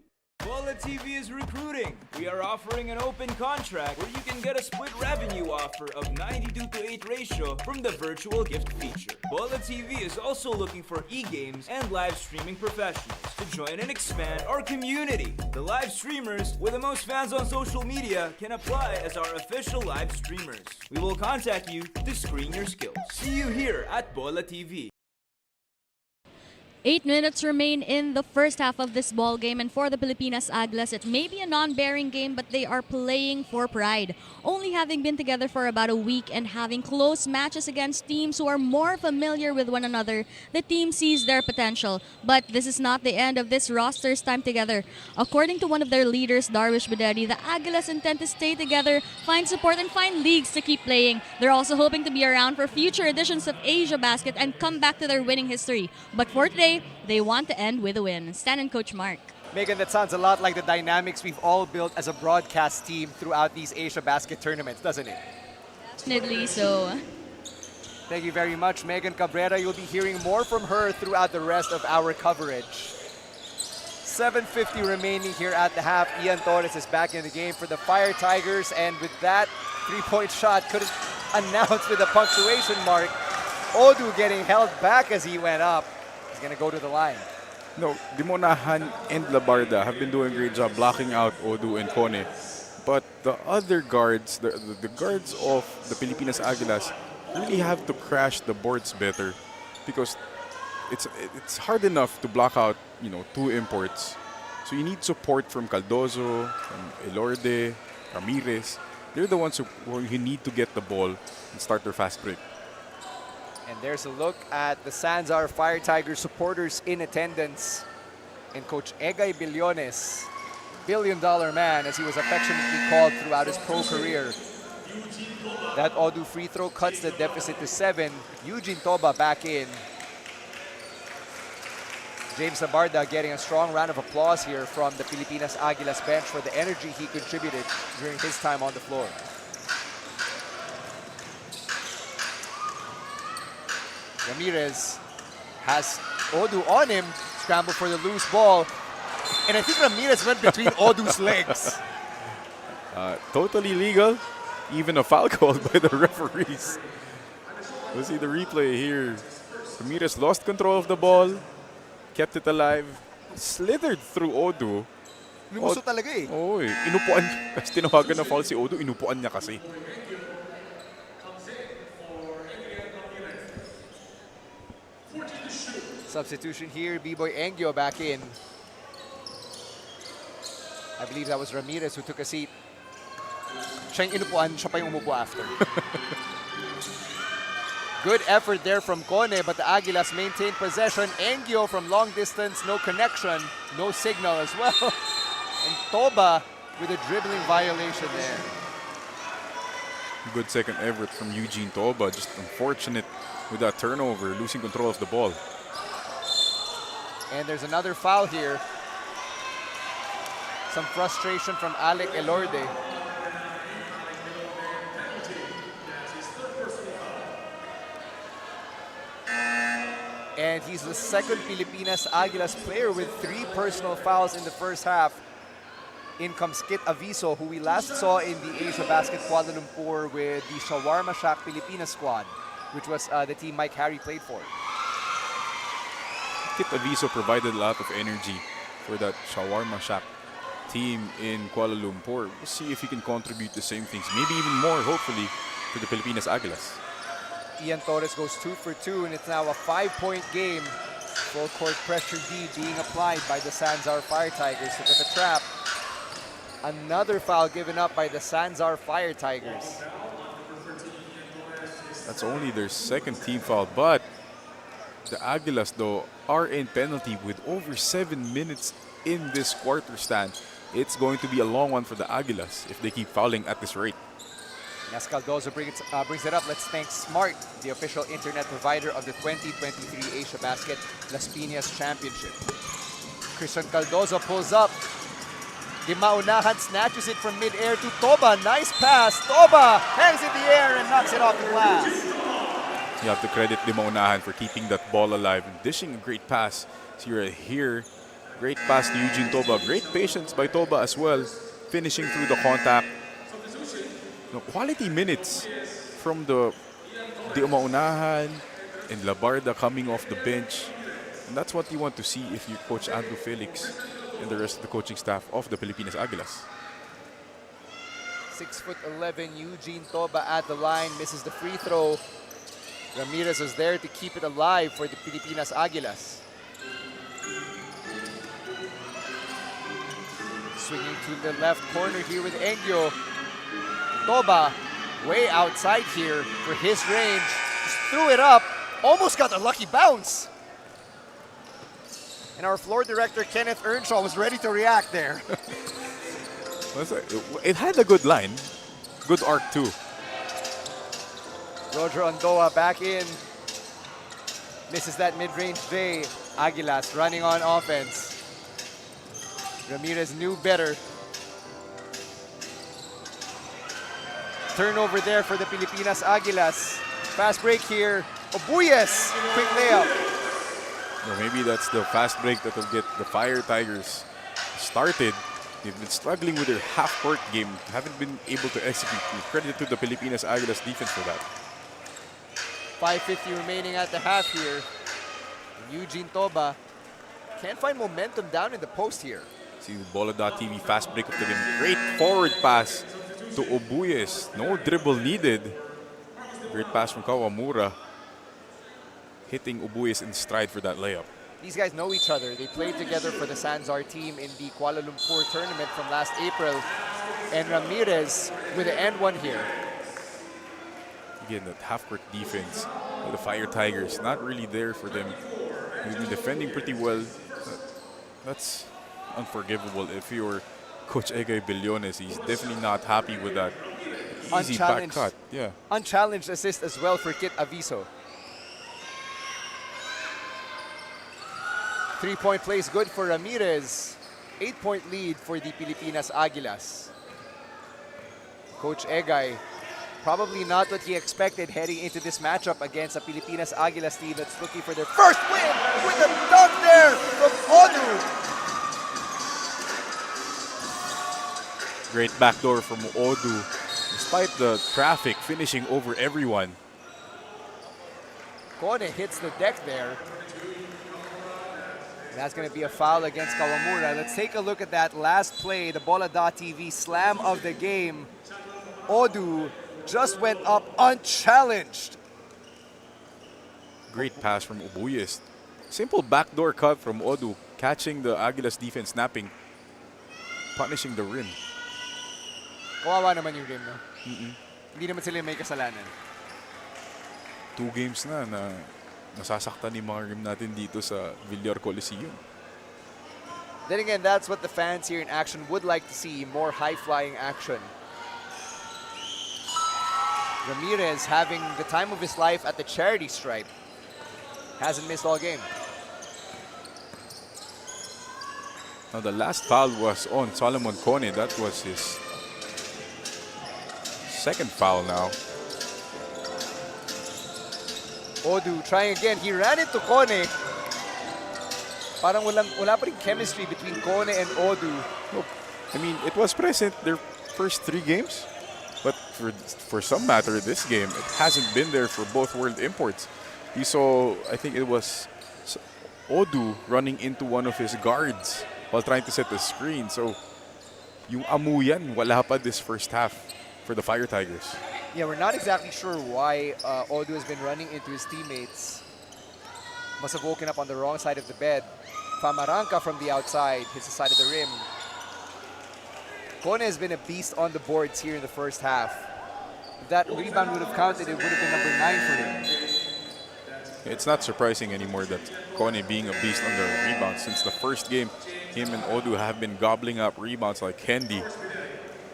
Bola TV is recruiting. We are offering an open contract where you can get a split revenue offer of 92-to-8 ratio from the virtual gift feature. Bola TV is also looking for e-games and live streaming professionals to join and expand our community. The live streamers with the most fans on social media can apply as our official live streamers. We will contact you to screen your skills. See you here at Bola TV.
8 minutes remain in the first half of this ball game, and for the Pilipinas Aguilas, it may be a non-bearing game, but they are playing for pride. Only having been together for about a week and having close matches against teams who are more familiar with one another, the team sees their potential. But this is not the end of this roster's time together. According to one of their leaders, Darwish Bededi, the Aguilas intend to stay together, find support, and find leagues to keep playing. They're also hoping to be around for future editions of Asiabasket and come back to their winning history. But for today, they want to end with a win. Stan and Coach Mark.
Megan, that sounds a lot like the dynamics we've all built as a broadcast team throughout these Asiabasket tournaments, doesn't it?
Definitely so.
Thank you very much, Megan Cabrera. You'll be hearing more from her throughout the rest of our coverage. 7:50 remaining here at the half. Ian Torres is back in the game for the Fire Tigers, and with that three-point shot, couldn't announce with a punctuation mark. Odu getting held back as he went up. He's gonna go to the line.
No, Dimonahan and Labarda have been doing a great job blocking out Odu and Kone. But the other guards, the guards of the Pilipinas Aguilas really have to crash the boards better, because it's hard enough to block out, two imports. So you need support from Cardozo, from Elorde, Ramirez. They're the ones who you need to get the ball and start their fast break.
And there's a look at the Sanzar Fire Tigers supporters in attendance. And Coach Egay Billones, billion-dollar man, as he was affectionately called throughout his pro career. That Odu free throw cuts the deficit to 7. Eugene Toba back in. James Labarda getting a strong round of applause here from the Pilipinas Aguilas bench for the energy he contributed during his time on the floor. Ramirez has Odu on him, scramble for the loose ball. And I think Ramirez went between Odu's legs.
Totally legal. Even a foul called by the referees. We'll see the replay here. Ramirez lost control of the ball, kept it alive, slithered through Odu.
Lumuso talaga eh.
Oo eh. Inupuan. Kasi tinawagan na foul si Odu, inupuan niya kasi.
Substitution here, B-Boy Engyo back in. I believe that was Ramirez who took a seat. Siya yung inupuan, siya pa yung umupo after. Good effort there from Kone, but the Aguilas maintain possession. Engyo from long distance, no connection, no signal as well. And Toba with a dribbling violation there.
Good second effort from Eugene Toba. Just unfortunate with that turnover, losing control of the ball.
And there's another foul here. Some frustration from Alec Elorde. And he's the second Pilipinas Aguilas player with 3 personal fouls in the first half. In comes Kit Aviso, who we last saw in the Asiabasket Kuala Lumpur with the Shawarma Shack Pilipinas squad, which was the team Mike Harry played for.
Kit Aviso provided a lot of energy for that Shawarma Shack team in Kuala Lumpur. We'll see if he can contribute the same things, maybe even more, hopefully, for the Pilipinas Aguilas.
Ian Torres goes 2 for 2, and it's now a 5-point game. Full court pressure D being applied by the Sanzar Fire Tigers. Look at the trap. Another foul given up by the Sanzar Fire Tigers.
That's only their second team foul, but the Aguilas, though, are in penalty with over 7 minutes in this quarter stand. It's going to be a long one for the Aguilas if they keep fouling at this rate.
As Cardozo brings it up, let's thank Smart, the official internet provider of the 2023 Asiabasket Las Piñas Championship. Christian Cardozo pulls up. Di Maunahan snatches it from mid-air to Toba. Nice pass. Toba hangs in the air and knocks it off the glass.
You have to credit Di Maunahan for keeping that ball alive and dishing a great pass. So you're here. Great pass to Eugene Toba. Great patience by Toba as well, finishing through the contact. Quality minutes from the Di Maunahan and Labarda coming off the bench. And that's what you want to see if you coach Andrew Felix and the rest of the coaching staff of the Pilipinas Aguilas.
6'11", Eugene Toba at the line, misses the free throw. Ramirez was there to keep it alive for the Pilipinas Aguilas. swinging to the left corner here with Engyo. Toba way outside here for his range. Just threw it up. Almost got a lucky bounce. And our floor director, Kenneth Earnshaw, was ready to react there.
It had a good line. Good arc too.
Roger Ondoa back in. Misses that mid-range J. Aguilas running on offense. Ramirez knew better. Turnover there for the Pilipinas Aguilas. Fast break here. Obuyes, quick layup.
Well, maybe that's the fast break that will get the Fire Tigers started. They've been struggling with their half-court game. Haven't been able to execute. Credit to the Pilipinas Aguilas defense for that.
5:50 remaining at the half here. Eugene Toba can't find momentum down in the post here.
See Bola.tv fast break of the game. Great forward pass to Obuyes. No dribble needed. Great pass from Kawamura. Hitting Obuyes in stride for that layup.
These guys know each other. They played together for the Sanzar team in the Kuala Lumpur tournament from last April. And Ramirez with the end one here.
Again, that half-court defense of the Fire Tigers, not really there for them. They've been defending pretty well. That's unforgivable if you're Coach Egay Billones. He's definitely not happy with that easy back cut. Yeah.
Unchallenged assist as well for Kit Aviso. 3-point plays good for Ramirez. 8-point lead for the Pilipinas Aguilas. Coach Egay, probably not what he expected heading into this matchup against a Pilipinas Aguilas team that's looking for their first win with a dunk there from Odu.
Great backdoor from Odu. Despite the traffic finishing over everyone.
Kone hits the deck there. That's going to be a foul against Kawamura. Let's take a look at that last play, the Bola.tv slam of the game. Odu just went up unchallenged.
Great pass from Obuyes. Simple backdoor cut from Odu, catching the Aguilas defense napping, punishing the rim.
Kawawa naman yung rim, no? Hindi naman sila may kasalanan.
2 games na nasasaktan yung mga rim natin dito sa Villar Coliseum.
Then again, that's what the fans here in action would like to see, more high-flying action. Ramirez having the time of his life at the charity stripe. Hasn't missed all game.
Now the last foul was on Solomon Kone. That was his second foul now.
Odu trying again. He ran into Kone. Parang wala pa rin chemistry between Kone and Odu.
Look, I mean, it was present their first 3 games. But for some matter, this game, it hasn't been there for both world imports. You saw, I think it was Odu running into one of his guards while trying to set the screen. So, yung amuyan, wala pa this first half for the Fire Tigers.
Yeah, we're not exactly sure why Odu has been running into his teammates. Must have woken up on the wrong side of the bed. Famaranca from the outside hits the side of the rim. Kone has been a beast on the boards here in the first half. If that rebound would have counted, it would have been number 9 for him.
It's not surprising anymore that Kone being a beast on the rebounds. Since the first game, him and Odu have been gobbling up rebounds like candy.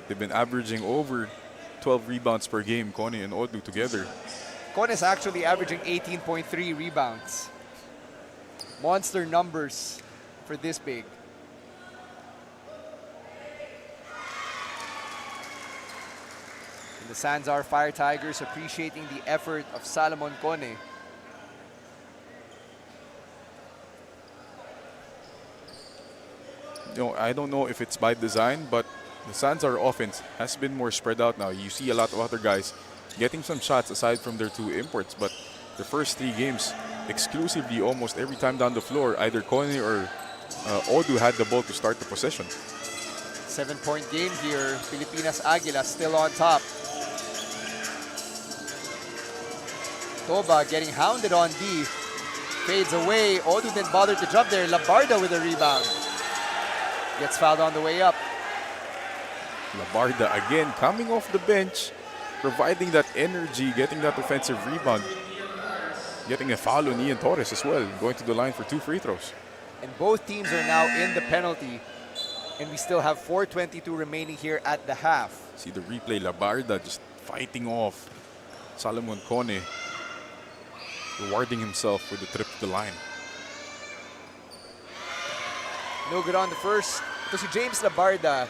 They've been averaging over 12 rebounds per game, Kone and Odu together.
Kone is actually averaging 18.3 rebounds. Monster numbers for this big. And the Sanzar Fire Tigers appreciating the effort of Salomon Kone.
You know, I don't know if it's by design, but the Sanzar offense has been more spread out now. You see a lot of other guys getting some shots aside from their 2 imports, but the first 3 games, exclusively almost every time down the floor, either Kone or Odu had the ball to start the possession.
7-point game here. Pilipinas Aguilas still on top. Toba getting hounded on D. Fades away. Odu didn't bother to jump there. Labarda with a rebound. Gets fouled on the way up.
Labarda again coming off the bench, providing that energy, getting that offensive rebound, getting a foul on Ian Torres as well, going to the line for 2 free throws.
And both teams are now in the penalty. And we still have 4:22 remaining here at the half.
See the replay, Labarda just fighting off Salomon Kone, rewarding himself with the trip to the line.
No good on the first. So si James Labarda,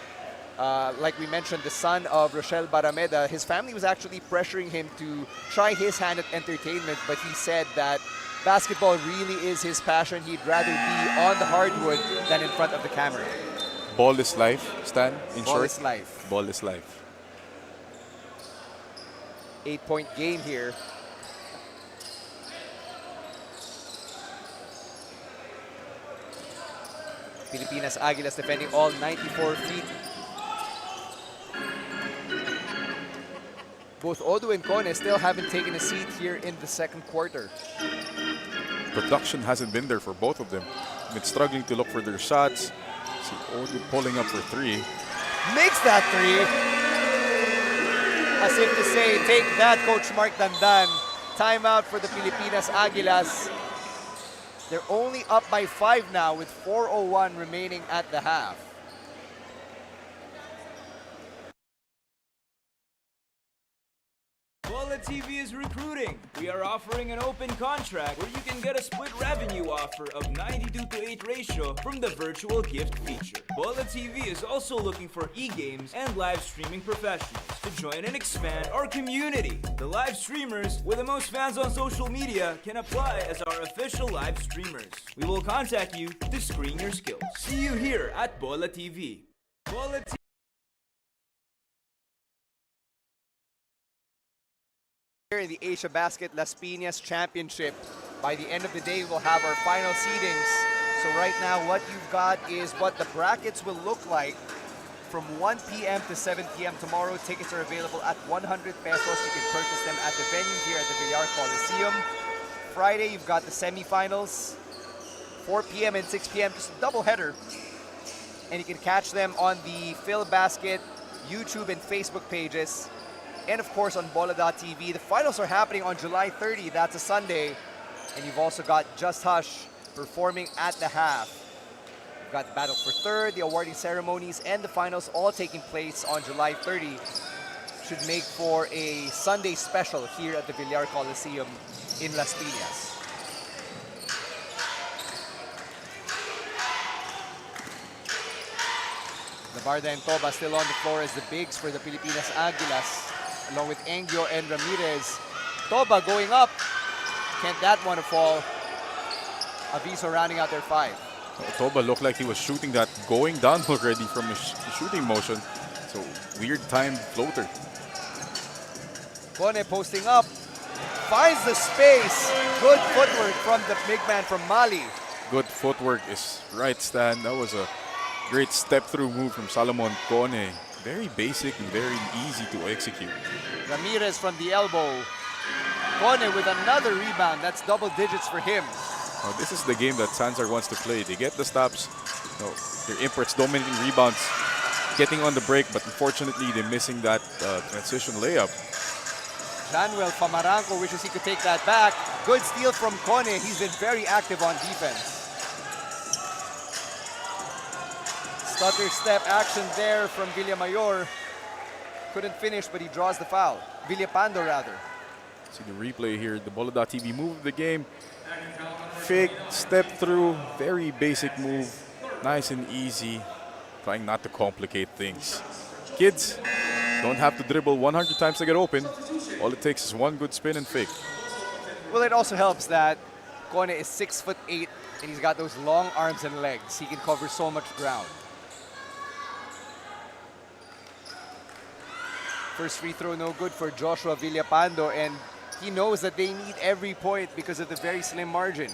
like we mentioned, the son of Rochelle Barameda, his family was actually pressuring him to try his hand at entertainment, but he said that basketball really is his passion. He'd rather be on the hardwood than in front of the camera.
Ball is life, Stan, in
Ball
short.
is life.
Ball is life.
8-point game here. Pilipinas Aguilas defending all 94 feet. Both Odo and Kone still haven't taken a seat here in the second quarter.
Production hasn't been there for both of them. Been struggling to look for their shots. See Odo pulling up for 3.
Makes that 3. As if to say, take that, Coach Mark Dandan. Timeout for the Pilipinas Aguilas. They're only up by 5 now with 4:01 remaining at the half.
Bola TV is recruiting. We are offering an open contract where you can get a split revenue offer of 92:8 ratio from the virtual gift feature. Bola TV is also looking for e-games and live streaming professionals to join and expand our community. The live streamers with the most fans on social media can apply as our official live streamers. We will contact you to screen your skills. See you here at Bola TV. Bola TV.
In the Asiabasket Las Piñas Championship. By the end of the day, we'll have our final seedings. So right now, what you've got is what the brackets will look like from 1 p.m. to 7 p.m. tomorrow. Tickets are available at 100 pesos. You can purchase them at the venue here at the Villar Coliseum. Friday, you've got the semifinals, 4 p.m. and 6 p.m. Just a double header. And you can catch them on the Philbasket YouTube and Facebook pages. And of course on Bola.tv. The finals are happening on July 30. That's a Sunday. And you've also got Just Hush performing at the half. You've got the battle for third, the awarding ceremonies, and the finals all taking place on July 30. Should make for a Sunday special here at the Villar Coliseum in Las Piñas. Labarda and Toba still on the floor as the bigs for the Pilipinas Aguilas, along with Engyo and Ramirez. Toba going up. Can't that one fall? Aviso rounding out their 5.
Toba looked like he was shooting that going down already from his shooting motion. So weird timed floater.
Kone posting up. Finds the space. Good footwork from the big man from Mali.
Good footwork is right, Stan. That was a great step-through move from Salomon Kone. Very basic and very easy to execute.
Ramirez from the elbow. Kone with another rebound. That's double digits for him.
Now, this is the game that Sanzar wants to play. They get the stops. Their imports dominating rebounds, getting on the break, but unfortunately they're missing that transition layup.
Januel Famaranco wishes he could take that back. Good steal from Kone. He's been very active on defense. Stutter step action there from Villamayor. Couldn't finish, but he draws the foul. Villapando, rather.
See the replay here. The Bola.tv move of the game. Fake, step through, very basic move. Nice and easy. Trying not to complicate things. Kids don't have to dribble 100 times to get open. All it takes is one good spin and fake.
Well, it also helps that Kone is 6'8", and he's got those long arms and legs. He can cover so much ground. First free throw no good for Joshua Villapando, and he knows that they need every point because of the very slim margin.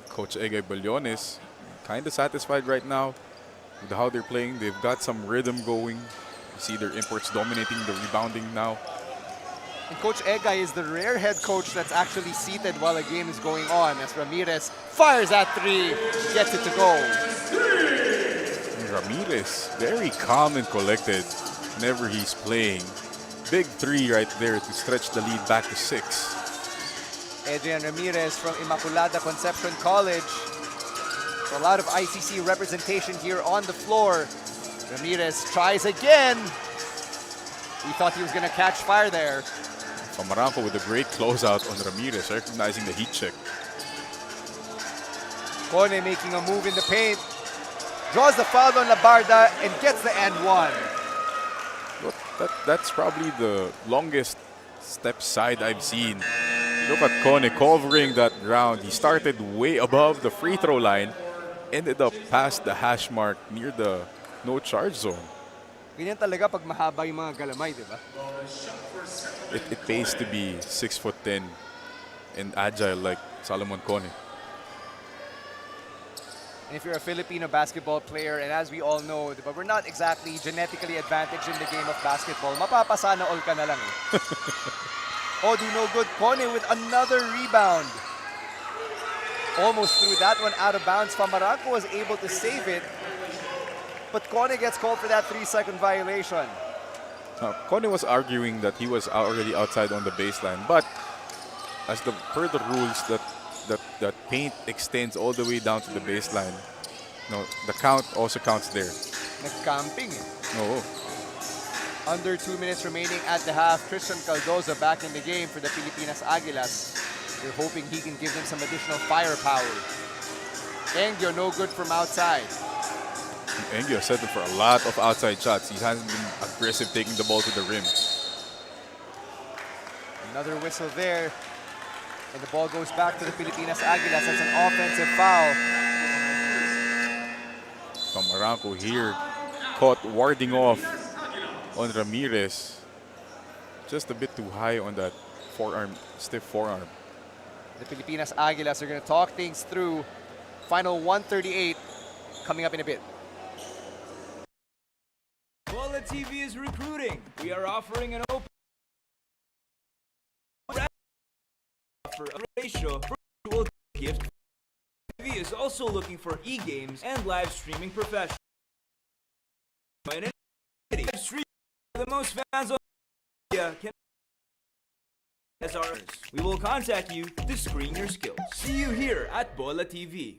Coach Egay Balyones kind of satisfied right now with how they're playing. They've got some rhythm going. You see their imports dominating the rebounding now.
And Coach Egay is the rare head coach that's actually seated while a game is going on, as Ramirez fires at 3, gets it to go.
Ramirez, very calm and collected whenever he's playing. Big three right there to stretch the lead back to 6.
Adrian Ramirez from Immaculada Concepcion College. So a lot of ICC representation here on the floor. Ramirez tries again. He thought he was going to catch fire there.
Samaranco with a great closeout on Ramirez, recognizing the heat check.
Kone making a move in the paint. Draws the foul on Labarda and gets the and one.
That's probably the longest step side I've seen. Look at Kone covering that ground. He started way above the free throw line, ended up past the hash mark near the no charge zone.
Ganyan talaga pag mahaba yung mga galamay, di ba?
It pays to be 6'10" and agile like Solomon Kone.
And if you're a Filipino basketball player, and as we all know, di ba, we're not exactly genetically advantaged in the game of basketball. Mapapasana all ka na lang eh. Oh, do no good. Kone with another rebound. Almost threw that one out of bounds. Samaranco was able to save it. But Kone gets called for that 3-second violation.
Kone was arguing that he was already outside on the baseline, but as per the rules that paint extends all the way down to the baseline, the count also counts there.
Nag-camping eh.
Oo.
Under 2 minutes remaining at the half. Christian Caldoza back in the game for the Pilipinas Aguilas. They're hoping he can give them some additional firepower. Engyo no good from outside.
Engyo settled for a lot of outside shots. He hasn't been aggressive taking the ball to the rim.
Another whistle there. And the ball goes back to the Pilipinas Aguilas. That's an offensive foul.
Samaranco here caught warding off on Ramirez. Just a bit too high on that stiff forearm.
The Pilipinas Aguilas are going to talk things through. Final 138 coming up in a bit.
Bola TV is recruiting. We are offering an open offer of ratio virtual gift. TV is also looking for e-games and live streaming professionals. Live stream the most fans on media can as ours. We will contact you to screen your skills. See you here at Bola TV.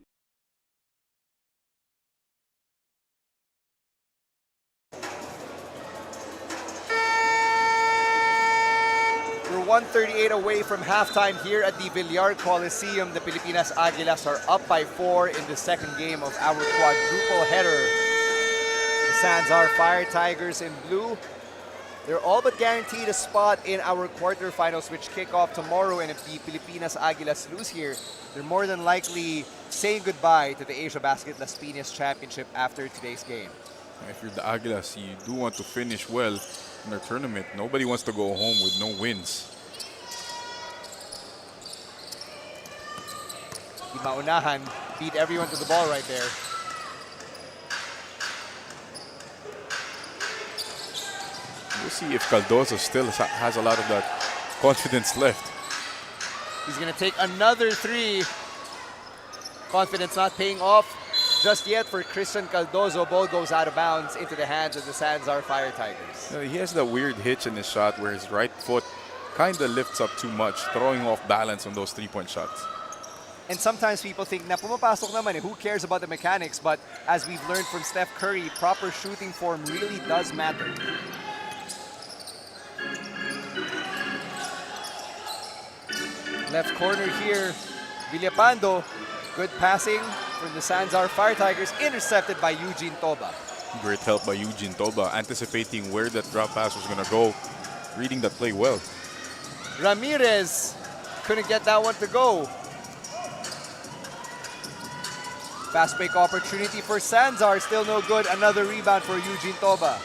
We're 138 away from halftime here at the Villar Coliseum. The Pilipinas Aguilas are up by 4 in the second game of our quadruple header. The Sanzar Fire Tigers in blue. They're all but guaranteed a spot in our quarterfinals, which kick off tomorrow. And if the Pilipinas Aguilas lose here, they're more than likely saying goodbye to the Asiabasket Las Piñas Championship after today's game.
If you're the Aguilas, you do want to finish well in the tournament. Nobody wants to go home with no wins.
Di Maunahan beat everyone to the ball right there.
We'll see if Caldoso still has a lot of that confidence left.
He's going to take another three. Confidence not paying off just yet for Christian Caldoso. Ball goes out of bounds into the hands of the Sanzar Fire Tigers.
He has that weird hitch in his shot where his right foot kind of lifts up too much, throwing off balance on those three-point shots.
And sometimes people think na pumapasok naman, who cares about the mechanics? But as we've learned from Steph Curry, proper shooting form really does matter. Left corner here, Villapando. Good passing from the Sanzar Fire Tigers, intercepted by Eugene Toba.
Great help by Eugene Toba, anticipating where that drop pass was going to go, reading that play well.
Ramirez couldn't get that one to go. Fast break opportunity for Sanzar, still no good. Another rebound for Eugene Toba.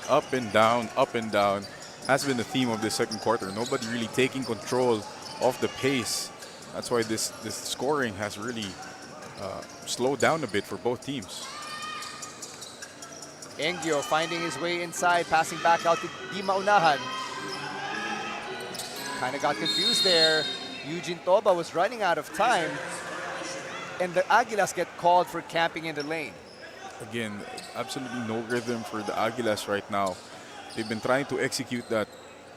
Up and down, has been the theme of this second quarter. Nobody really taking control of the pace. That's why this scoring has really slowed down a bit for both teams.
Engyo finding his way inside, passing back out to Di Maunahan. Kind of got confused there. Eugene Toba was running out of time. And the Aguilas get called for camping in the lane.
Again, absolutely no rhythm for the Aguilas right now. They've been trying to execute that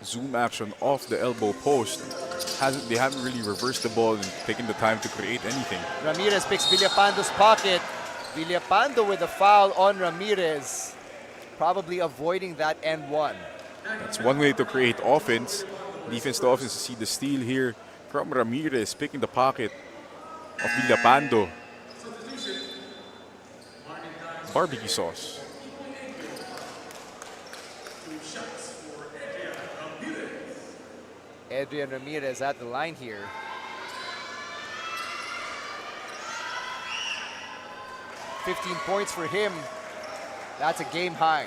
zoom action off the elbow post. They haven't really reversed the ball and taken the time to create anything.
Ramirez picks Villapando's pocket. Villapando with a foul on Ramirez. Probably avoiding that end one.
That's one way to create offense. Defense to offense. You see the steal here from Ramirez picking the pocket of Villapando. Barbecue sauce.
Adrian Ramirez at the line here. $15 points for him. That's a game high.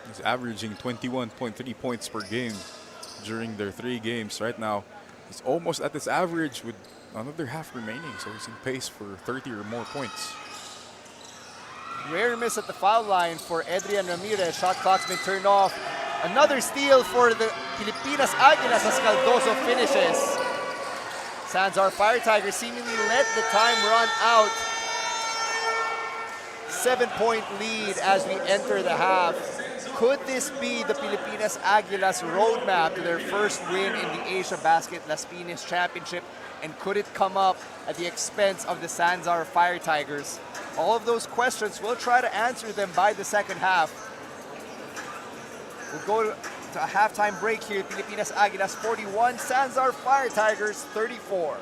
He's averaging 21.3 points per game during their 3 games right now. He's almost at his average with another half remaining, so he's in pace for 30 or more points.
Rare miss at the foul line for Adrian Ramirez. Shot clock's been turned off. Another steal for the Pilipinas Aguilas as Caldoso finishes. Sanzar Fire Tigers seemingly let the time run out. 7-point lead as we enter the half. Could this be the Pilipinas Aguilas roadmap to their first win in the Asiabasket Las Piñas Championship? And could it come up at the expense of the Sanzar Fire Tigers? All of those questions, we'll try to answer them by the second half. We'll go to a halftime break here. Pilipinas Aguilas 41, Sanzar Fire Tigers 34.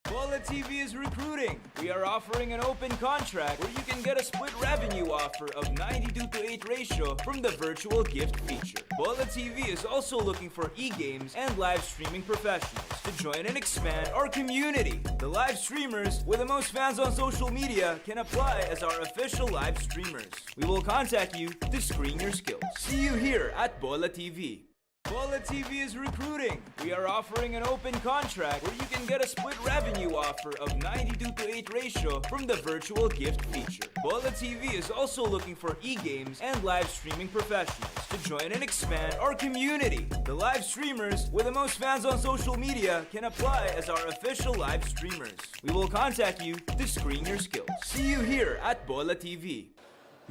Bola TV is recruiting. We are offering an open contract where you can get a split revenue offer of 92-to-8 ratio from the virtual gift feature. Bola TV is also looking for e-games and live streaming professionals to join and expand our community. The live streamers with the most fans on social media can apply as our official live streamers. We will contact you to screen your skills. See you here at Bola TV. Bola TV is recruiting. We are offering an open contract where you can get a split revenue offer of 92-to-8 ratio from the virtual gift feature. Bola TV is also looking for e-games and live streaming professionals to join and expand our community. The live streamers with the most fans on social media can apply as our official live streamers. We will contact you to screen your skills. See you here at Bola TV.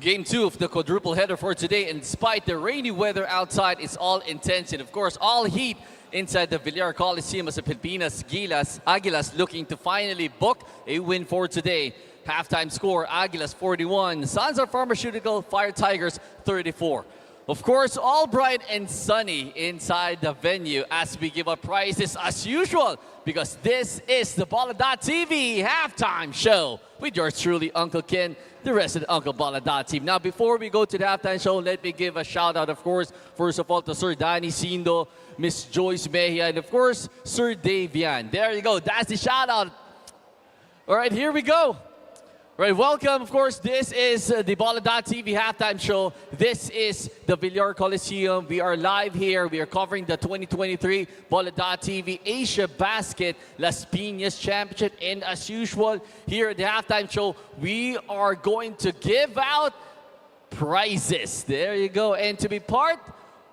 Game 2 of the quadruple header for today, and despite the rainy weather outside, it's all intense and of course all heat inside the Villar Coliseum as the Pilipinas Aguilas looking to finally book a win for today. Halftime score, Aguilas 41, Sanzar Pharmaceuticals Fire Tigers 34. Of course, all bright and sunny inside the venue as we give up prizes as usual, because this is the Bola.TV halftime show with yours truly, Uncle Ken, the resident Uncle Bola.TV. Now, before we go to the halftime show, let me give a shout out, of course, first of all, to Sir Danny Sindo, Miss Joyce Mejia, and of course, Sir Davian. There you go. That's the shout out. All right, here we go. Right, welcome, of course, this is the Bola.TV halftime show. This is the Villar Coliseum. We are live here. We are covering the 2023 Bola.TV Asiabasket Las Piñas Championship. And as usual, here at the halftime show, we are going to give out prizes. There you go. And to be part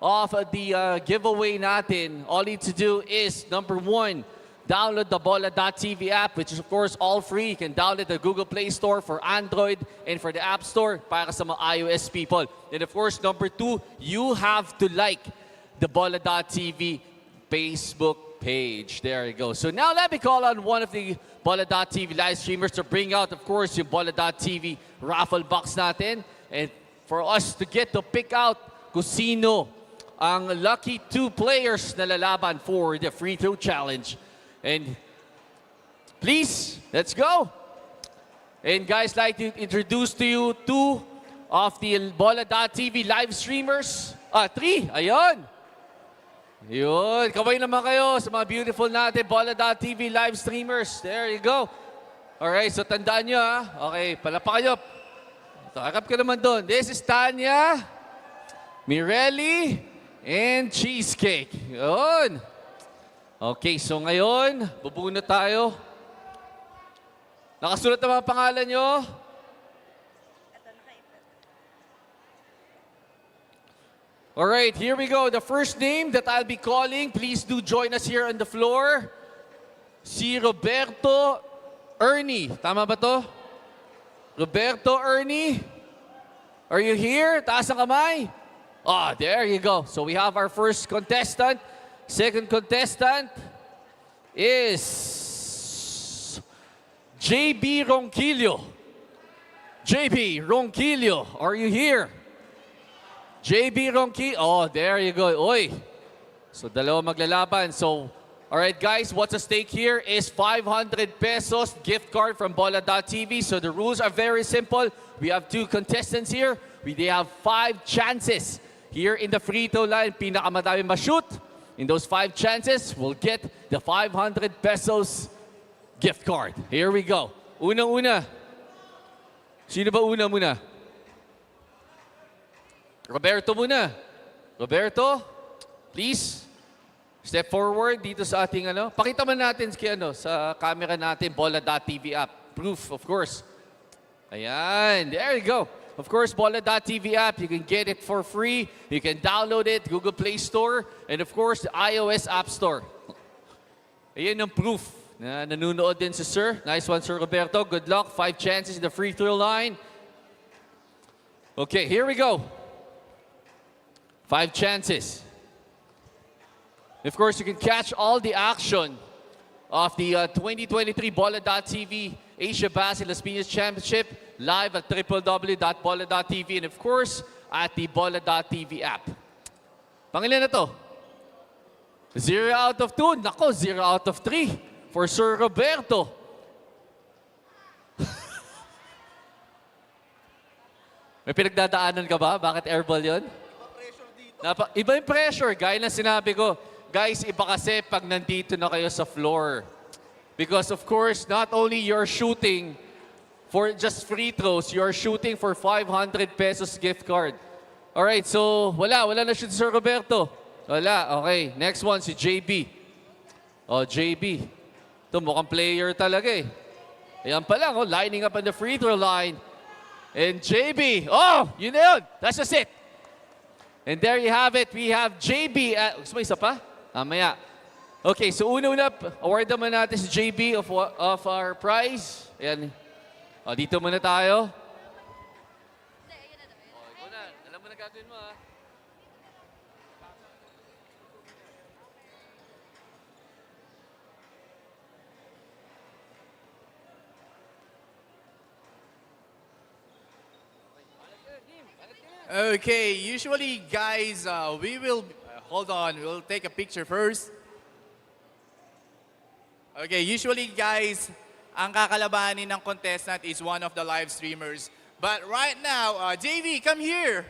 of the giveaway natin, all you need to do is, number 1, download the Bola.TV app, which is of course all free. You can download the Google Play Store for Android and for the App Store para sa mga iOS people. And of course, number 2, you have to like the Bola.TV Facebook page. There you go. So now let me call on one of the Bola.TV live streamers to bring out, of course, yung Bola.TV raffle box natin. And for us to get to pick out kung sino ang lucky 2 players na lalaban for the free throw challenge. And please, let's go. And guys, like to introduce to you 2 of the Bola.TV live streamers. 3, ayun. Yun, kaway naman kayo sa mga beautiful natin Bola.TV live streamers. There you go. Alright, so tandaan nyo ha. Okay, palapa kayo. Harap ka naman doon. This is Tanya, Mirelli, and Cheesecake. Yun. Okay, so ngayon, bubunot tayo. Nakasulat na mga pangalan nyo? Alright, here we go. The first name that I'll be calling, please do join us here on the floor. Si Roberto Ernie. Tama ba to? Roberto Ernie? Are you here? Taas ang kamay. Ah, there you go. So we have our first contestant. Second contestant is JB Ronquillo. JB Ronquillo, are you here? JB Ronquillo. Oh, there you go. Oy. So dalawa maglalaban. So, all right, guys, what's at stake here is 500 pesos gift card from Bola.tv. So the rules are very simple. We have two contestants here. They have 5 chances here in the free throw line. Pinakamadami ma-shoot. In those 5 chances, we'll get the 500 pesos gift card. Here we go. Unang-una. Sino ba una muna? Roberto muna. Roberto, please. Step forward dito sa ating Pakita man natin sa camera natin, Bola.tv app. Proof, of course. Ayan, there you go. Of course, Bola.tv app, you can get it for free. You can download it, Google Play Store, and of course, the iOS App Store. Ayan ang proof na nanunood din si Sir. Nice one, Sir Roberto. Good luck. 5 chances in the free throw line. Okay, here we go. 5 chances. Of course, you can catch all the action of the 2023 Bola.tv Asiabasket Las Piñas Championship live at www.bola.tv and of course, at the Bola.tv app. Pangilan na to? 0 out of 2. Nako, 0 out of 3 for Sir Roberto. May pinagdadaanan ka ba? Bakit airball yun? Iba yung pressure. Gaya na sinabi ko, guys, iba kasi pag nandito na kayo sa floor. Because of course, not only you're shooting for just free throws, you're shooting for 500 pesos gift card. Alright, so wala na shoot si Sir Roberto. Wala, okay. Next one, si JB. Oh, JB. Ito, mukhang player talaga eh. Ayan pa lang, lining up on the free throw line. And JB, oh, yun na yun. That's just it. And there you have it. We have JB. Gusto mo isa pa? Maya. Okay, so una-una, award naman natin si JB of our prize. Ayan. Dito muna tayo. Alam mo na gagawin mo, ha?
Okay, usually guys, we will, hold on, we'll take a picture first. Okay, usually guys, ang kakalabanin ng contestant is one of the live streamers. But right now, JV, come here.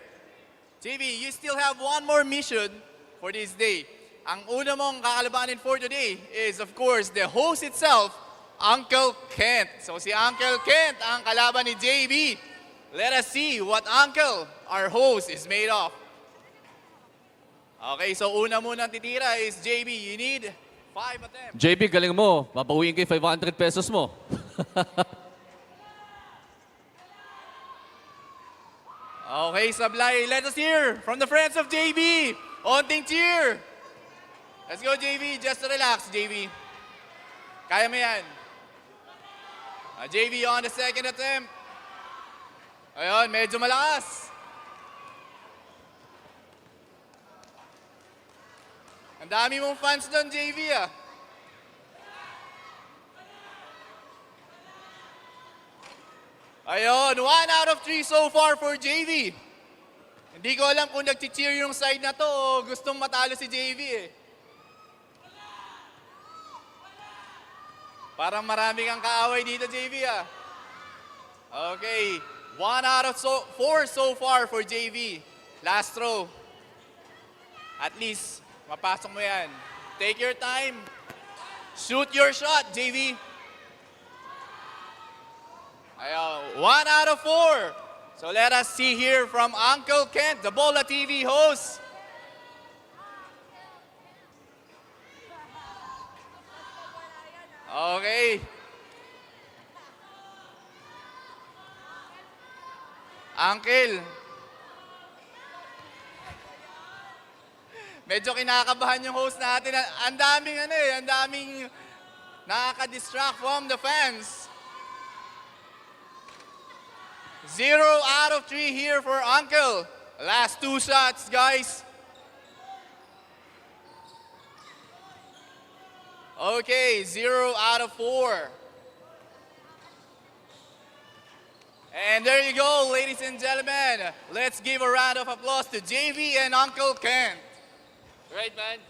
JV, you still have one more mission for this day. Ang una mong kakalabanin for today is of course the host itself, Uncle Kent. So si Uncle Kent ang kalaban ni JV. Let us see what Uncle, our host, is made of. Okay, so una munang titira is JB. You need 5 attempts.
JB, galing mo. Mabawiin ko yung 500 pesos mo.
Okay, sablay. Let us hear from the friends of JB. Onting cheer. Let's go, JB. Just relax, JB. Kaya mo yan. JB on the second attempt. Ayun, medyo malakas. Ang dami mong fans doon, JV, ah. Ayun, 1 out of 3 so far for JV. Hindi ko alam kung nag-cheer yung side na to o gustong matalo si JV, eh. Parang marami kang kaaway dito, JV, ah. Okay. 1 out of 4 so far for JV. Last throw. At least, mapasok mo yan. Take your time. Shoot your shot, JV. Ayaw. 1 out of 4. So let us see here from Uncle Kent, the Bola TV host. Okay. Uncle. Medyo kinakabahan yung host natin. Ang daming nakaka-distract from the fans. 0 out of 3 here for Uncle. Last 2 shots, guys. Okay, 0 out of 4. And there you go, ladies and gentlemen. Let's give a round of applause to JV and Uncle Ken.
Right, man.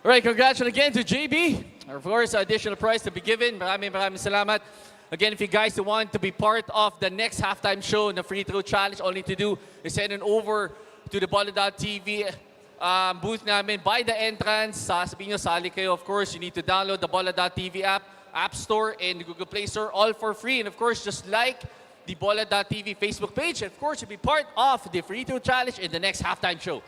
All right, congratulations again to JB. Of course, additional prize to be given. Maraming salamat. Again, if you guys want to be part of the next halftime show, the free throw challenge, all you need to do is head on over to the Bola.tv booth namin by the entrance. Sasabihin nyo, sali kayo. Of course, you need to download the Bola.tv app Store, and the Google Play Store, all for free. And of course, just like the Bola.tv Facebook page, and of course, you'll be part of the free throw challenge in the next halftime show.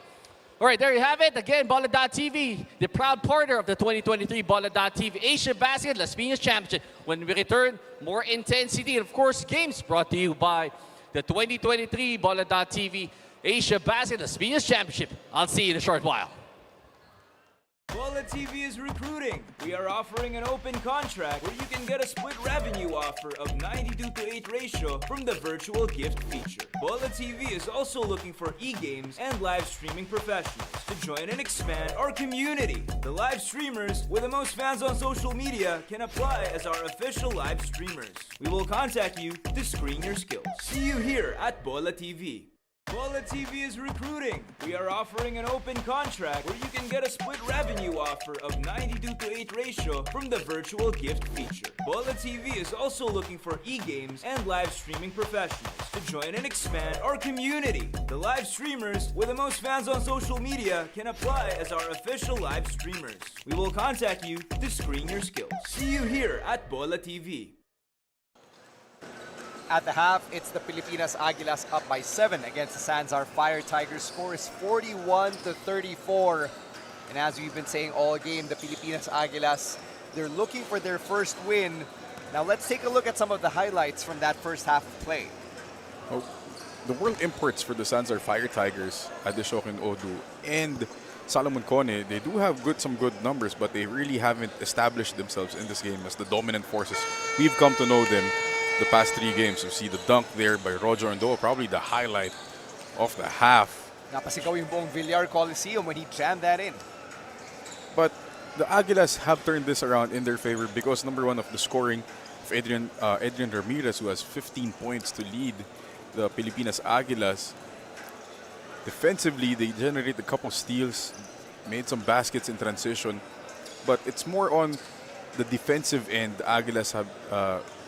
All right, there you have it. Again, Bola.tv, the proud partner of the 2023 Bola.tv Asiabasket Las Piñas Championship. When we return, more intensity and, of course, games brought to you by the 2023 Bola.tv Asiabasket Las Piñas Championship. I'll see you in a short while.
Bola TV is recruiting. We are offering an open contract where you can get a split revenue offer of 92:8 ratio from the virtual gift feature. Bola TV is also looking for e-games and live streaming professionals to join and expand our community. The live streamers with the most fans on social media can apply as our official live streamers. We will contact you to screen your skills. See you here at Bola TV. Bola TV is recruiting. We are offering an open contract where you can get a split revenue offer of 92:8 ratio from the virtual gift feature. Bola TV is also looking for e-games and live streaming professionals to join and expand our community. The live streamers with the most fans on social media can apply as our official live streamers. We will contact you to screen your skills. See you here at Bola TV.
At the half, it's the Pilipinas Aguilas up by 7 against the Sanzar Fire Tigers. Score is 41-34. And as we've been saying all game, the Pilipinas Aguilas, they're looking for their first win. Now let's take a look at some of the highlights from that first half of play.
Oh, the world imports for the Sanzar Fire Tigers, Adeshokin Odu and Salomon Kone, they do have some good numbers, but they really haven't established themselves in this game as the dominant forces. We've come to know them the past 3 games. You see the dunk there by Roger Ando, probably the highlight of the half.
Napasigaw yung buong Villar Coliseum when he jammed that in.
But the Aguilas have turned this around in their favor because number one of the scoring of Adrian Ramirez, who has 15 points to lead the Pilipinas Aguilas. Defensively, they generate a couple steals, made some baskets in transition, but it's more on the defensive end. The Aguilas have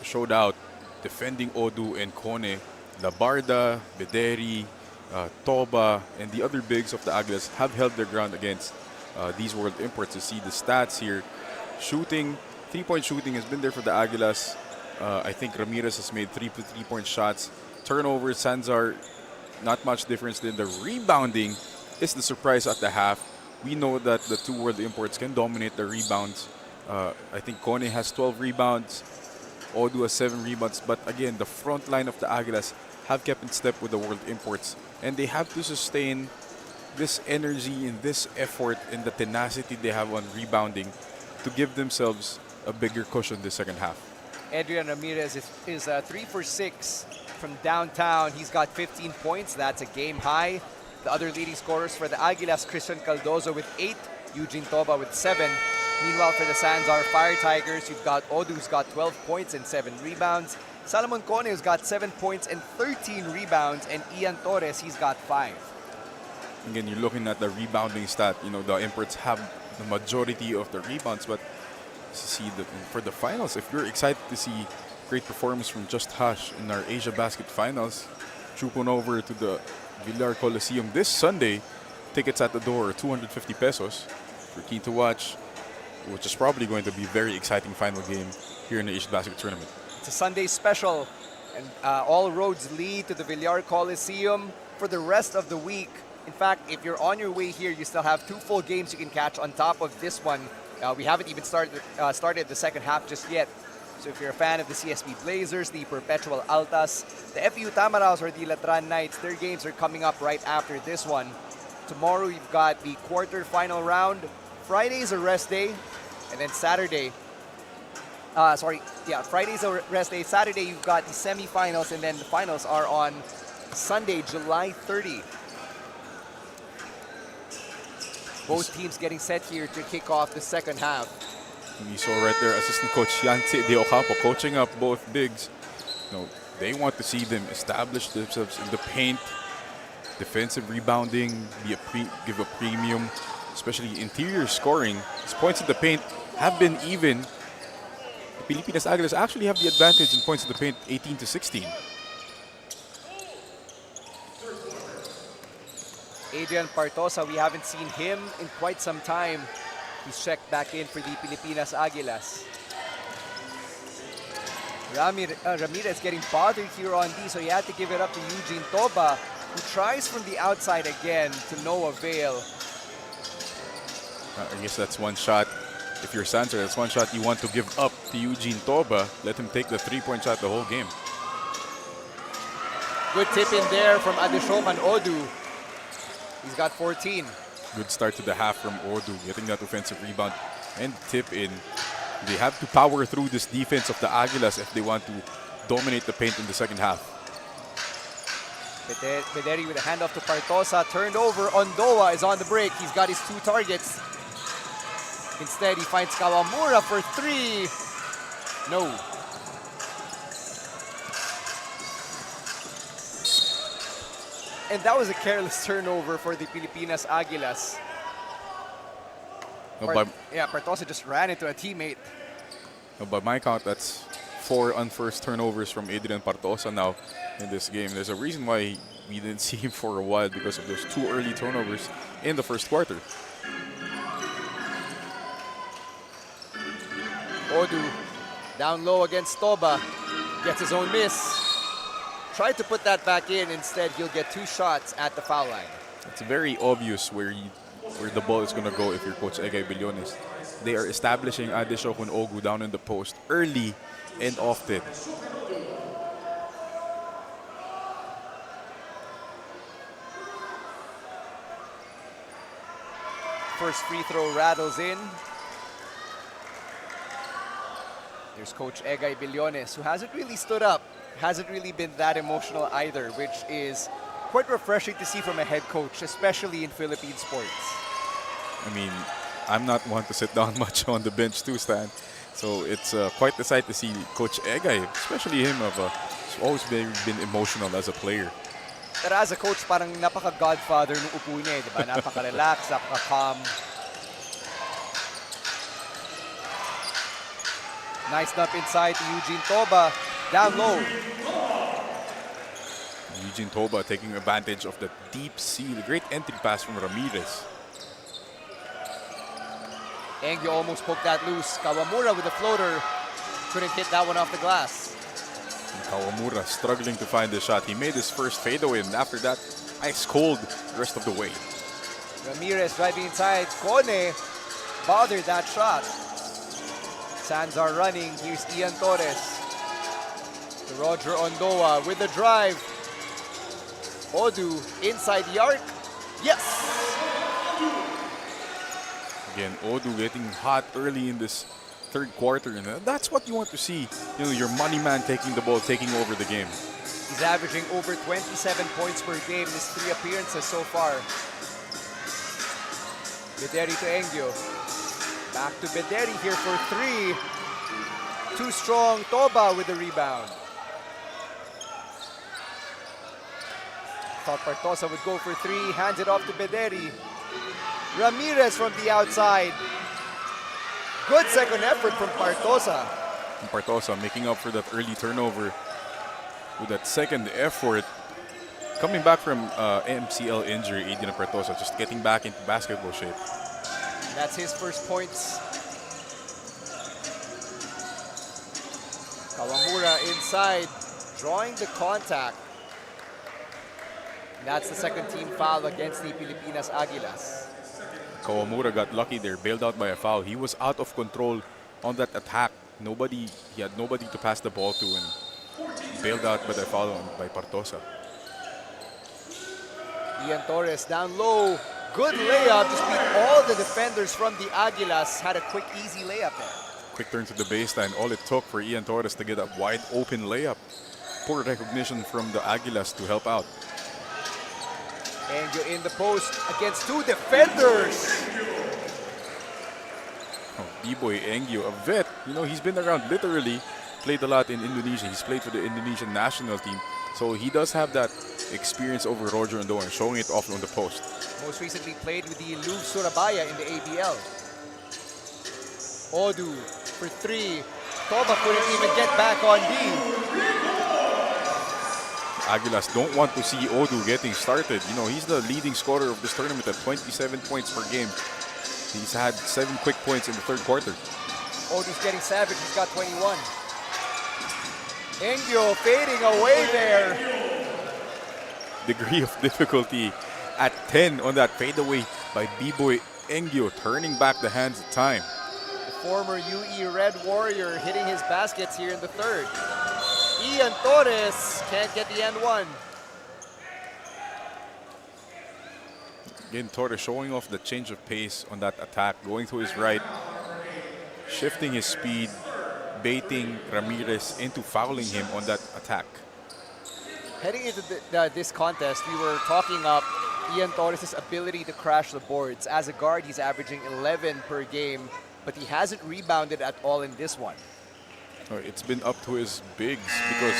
showed out defending Odu and Kone. Labarda, Bederi, Toba, and the other bigs of the Aguilas have held their ground against these world imports. You see the stats here. Shooting, 3-point shooting has been there for the Aguilas. I think Ramirez has made 3 3-point shots. Turnovers, Sanzar, not much difference. Then the rebounding is the surprise at the half. We know that the 2 world imports can dominate the rebounds. I think Kone has 12 rebounds. Odu has 7 rebounds. But again, the front line of the Aguilas have kept in step with the world imports. And they have to sustain this energy and this effort and the tenacity they have on rebounding to give themselves a bigger cushion this second half.
Adrian Ramirez is 3 for 6 from downtown. He's got 15 points. That's a game high. The other leading scorers for the Aguilas, Christian Caldozo with 8, Eugene Toba with 7. Meanwhile, for the Sanzar Fire Tigers, you've got Odu, who's got 12 points and 7 rebounds. Salomon Kone, who's got 7 points and 13 rebounds. And Ian Torres, he's got 5.
Again, you're looking at the rebounding stat. You know, the imports have the majority of the rebounds, but see for the finals, if you're excited to see great performance from Just Hush in our Asiabasket finals, troop on over to the Villar Coliseum this Sunday. Tickets at the door, 250 pesos. If you're keen to watch, which is probably going to be a very exciting final game here in the Asiabasket tournament.
It's a Sunday special, and all roads lead to the Villar Coliseum for the rest of the week. In fact, if you're on your way here, you still have 2 full games you can catch on top of this one. We haven't even started the second half just yet. So if you're a fan of the CSP Blazers, the Perpetual Altas, the FU Tamaraos, or the Latran Knights, their games are coming up right after this one. Tomorrow you've got the quarterfinal round. Friday's a rest day, and then Saturday. Friday's a rest day. Saturday you've got the semifinals, and then the finals are on Sunday, July 30. Both teams getting set here to kick off the second half.
You saw right there, assistant coach Yance De Ocampo coaching up both bigs. They want to see them establish themselves in the paint, defensive rebounding, give a premium, especially interior scoring. His points in the paint have been even. The Pilipinas Aguilas actually have the advantage in points in the paint, 18-16.
Adrian Partosa, we haven't seen him in quite some time. He's checked back in for the Pilipinas Aguilas. Ramirez getting bothered here on D, so he had to give it up to Eugene Toba, who tries from the outside again to no avail.
I guess that's one shot. If you're Sanzar, that's one shot you want to give up to Eugene Toba. Let him take the three-point shot the whole game.
Good tip in there from Adeshoman Odu. He's got 14.
Good start to the half from Odu, getting that offensive rebound and tip in. They have to power through this defense of the Aguilas if they want to dominate the paint in the second half.
Bederi with a handoff to Partosa, turned over. Ondoa is on the break. He's got his 2 targets. Instead, he finds Kawamura for 3. No. And that was a careless turnover for the Pilipinas Aguilas. Partosa just ran into a teammate.
By my count, that's 4 unforced turnovers from Adrian Partosa now in this game. There's a reason why we didn't see him for a while, because of those 2 early turnovers in the first quarter.
Odu down low against Toba. Gets his own miss. Tried to put that back in. Instead, he'll get 2 shots at the foul line.
It's very obvious where the ball is going to go if you're Coach Egay Billones. They are establishing Adeshokun Ogu down in the post early and often.
First free throw rattles in. There's Coach Egay Billones, who hasn't really stood up. Hasn't really been that emotional either, which is quite refreshing to see from a head coach, especially in Philippine sports.
I mean, I'm not one to sit down much on the bench too, Stan. So it's quite the sight to see Coach Egay, especially him, he's always been emotional as a player.
Pero as a coach, parang napaka-godfather ng upo niya, di ba? Napaka-relax, napaka-calm. Nice dump inside to Eugene Toba. Down low.
Eugene Toba taking advantage of the deep seal. Great entry pass from Ramirez.
Engyo almost poked that loose. Kawamura with the floater. Couldn't hit that one off the glass.
And Kawamura struggling to find the shot. He made his first fadeaway, and after that, ice cold the rest of the way.
Ramirez driving inside. Kone bothered that shot. Sanzar running. Here's Ian Torres. To Roger Ondoa with the drive. Odu inside the arc. Yes!
Again, Odu getting hot early in this third quarter, and that's what you want to see. You know, your money man taking the ball, taking over the game.
He's averaging over 27 points per game in his 3 appearances so far. Bederi to Engyo. Back to Bederi here for 3. Too strong. Toba with the rebound. Thought Partosa would go for 3. Hands it off to Bederi. Ramirez from the outside. Good second effort from Partosa.
And Partosa making up for that early turnover with that second effort. Coming back from MCL injury, Adrian Partosa just getting back into basketball shape.
That's his first points. Kawamura inside, drawing the contact. That's the second team foul against the Pilipinas Aguilas.
Kawamura got lucky there, bailed out by a foul. He was out of control on that attack He had nobody to pass the ball to, and bailed out by the foul by Partosa.
Ian Torres down low. Good layup. Just beat all the defenders from the Aguilas. Had a quick, easy layup there.
Quick turn to the baseline. All it took for Ian Torres to get a wide open layup. Poor recognition from the Aguilas to help out.
Engyo in the post against two defenders.
Oh, B-boy Engyo, a vet. You know, he's been around literally. Played a lot in Indonesia. He's played for the Indonesian national team. So he does have that experience over Roger Andoan, showing it off on the post.
Most recently played with the Louvre Surabaya in the ABL. Odu for three. Toba couldn't even get back on D.
Aguilas don't want to see Odu getting started. You know, he's the leading scorer of this tournament at 27 points per game. He's had 7 quick points in the third quarter.
Odu's getting savage. He's got 21. Engyo fading away there.
Degree of difficulty at 10 on that fadeaway by B-boy Engyo, turning back the hands of time.
The former UE Red Warrior hitting his baskets here in the third. Ian Torres can't get the end one.
Again, Torres showing off the change of pace on that attack, going to his right, shifting his speed, baiting Ramirez into fouling him on that attack.
Heading into this contest, we were talking up Ian Torres' ability to crash the boards. As a guard, he's averaging 11 per game, but he hasn't rebounded at all in this one.
It's been up to his bigs because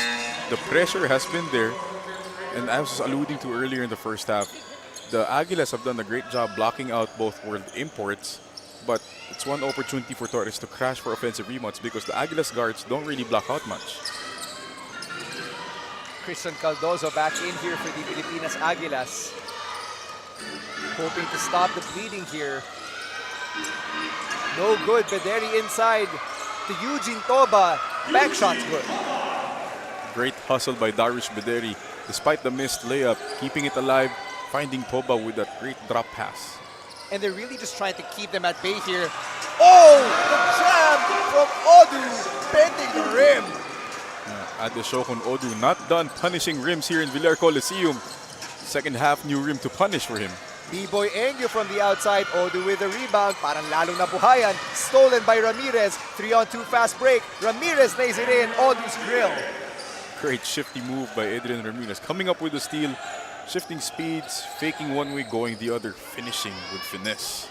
the pressure has been there. And I was alluding to earlier in the first half, the Aguilas have done a great job blocking out both world imports, but it's one opportunity for Torres to crash for offensive rebounds because the Aguilas guards don't really block out much.
Christian Caldozo back in here for the Pilipinas Aguilas. Hoping to stop the bleeding here. No good. Bederi inside to Eugene Toba. Back shot's good.
Great hustle by Darius Bederi. Despite the missed layup, keeping it alive, finding Toba with that great drop pass.
And they're really just trying to keep them at bay here. Oh, the jam from Odu, bending the rim.
Adeshokon Odu not done punishing rims here in Villar Coliseum. Second half, new rim to punish for him.
B-boy Engyo from the outside. Odu with a rebound. Parang lalong nabuhayan. Stolen by Ramirez. 3-on-2 fast break. Ramirez lays it in. Odu's grill.
Great shifty move by Adrian Ramirez. Coming up with the steal. Shifting speeds. Faking one way, going the other. Finishing with finesse.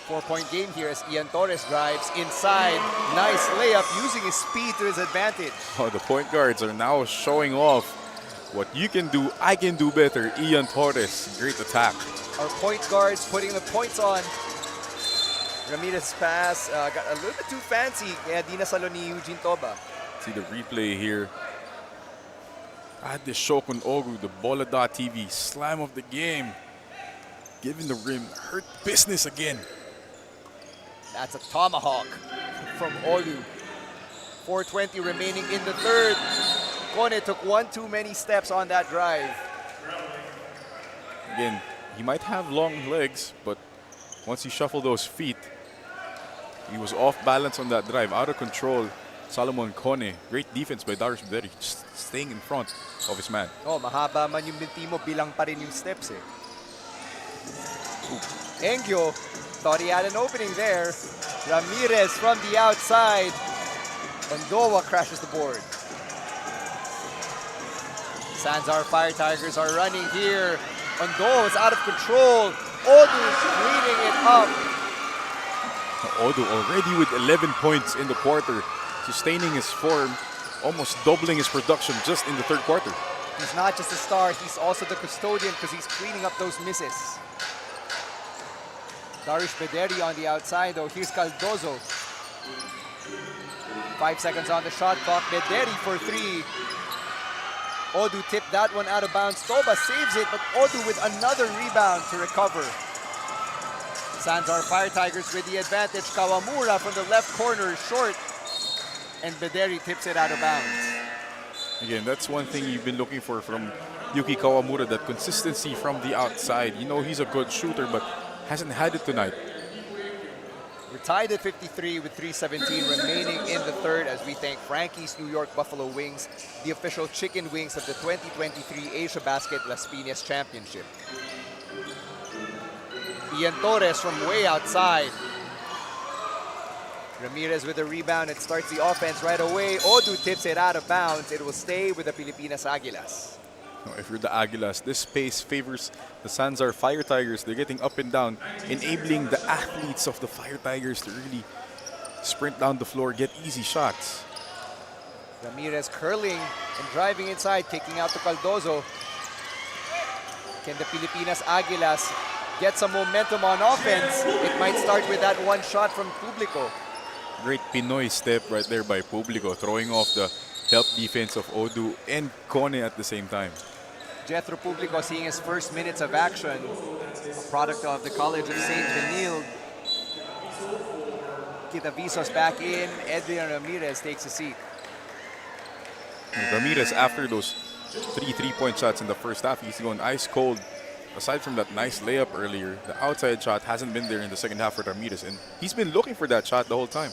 4-point game here as Ian Torres drives inside. Nice layup using his speed to his advantage.
Oh, the point guards are now showing off what you can do, I can do better. Ian Torres, great attack.
Our point guards putting the points on. Ramirez pass got a little bit too fancy. Kaya di nasalo ni Eugene Toba.
See the replay here. Adeshokon Ogu, the Bola.TV slam of the game. Giving the rim hurt business again.
That's a tomahawk from Odu. 4:20 remaining in the third. Kone took one too many steps on that drive.
Again, he might have long legs, but once he shuffled those feet, he was off balance on that drive, out of control. Solomon Kone, great defense by Darius Bederi, just staying in front of his man.
Oh, mahaba man yung binti mo, bilang pa rin yung steps eh. Engyo thought he had an opening there. Ramirez from the outside. Ondoa crashes the board. Sanzar Fire Tigers are running here. Ondoa is out of control. Odu cleaning it up.
Odu already with 11 points in the quarter, sustaining his form, almost doubling his production just in the third quarter.
He's not just a star, he's also the custodian because he's cleaning up those misses. Darius Bederi on the outside though. Here's Caldozo. 5 seconds on the shot clock. Bederi for three. Odu tipped that one out of bounds. Toba saves it, but Odu with another rebound to recover. Sanzar Fire Tigers with the advantage. Kawamura from the left corner is short. And Bederi tips it out of bounds.
Again, that's one thing you've been looking for from Yuki Kawamura, that consistency from the outside. You know, he's a good shooter, but hasn't had it tonight.
We're tied at 53 with 3:17 remaining in the third as we thank Frankie's New York Buffalo Wings, the official chicken wings of the 2023 Asiabasket Las Piñas Championship. Ian Torres from way outside. Ramirez with a rebound. It starts the offense right away. Odu tips it out of bounds. It will stay with the Pilipinas Aguilas.
If you're the Aguilas, this space favors the Sanzar Fire Tigers. They're getting up and down, enabling the athletes of the Fire Tigers to really sprint down the floor, get easy shots.
Ramirez curling and driving inside, kicking out to Caldozo. Can the Pilipinas Aguilas get some momentum on offense? It might start with that one shot from Publico.
Great Pinoy step right there by Publico, throwing off the help defense of Odu and Kone at the same time.
Jethro Publico seeing his first minutes of action, a product of the College of St. Benilde. Kitavisos back in, Adrian Ramirez takes a seat.
Ramirez, after those three-point shots in the first half, he's going ice cold. Aside from that nice layup earlier, the outside shot hasn't been there in the second half for Ramirez, and he's been looking for that shot the whole time.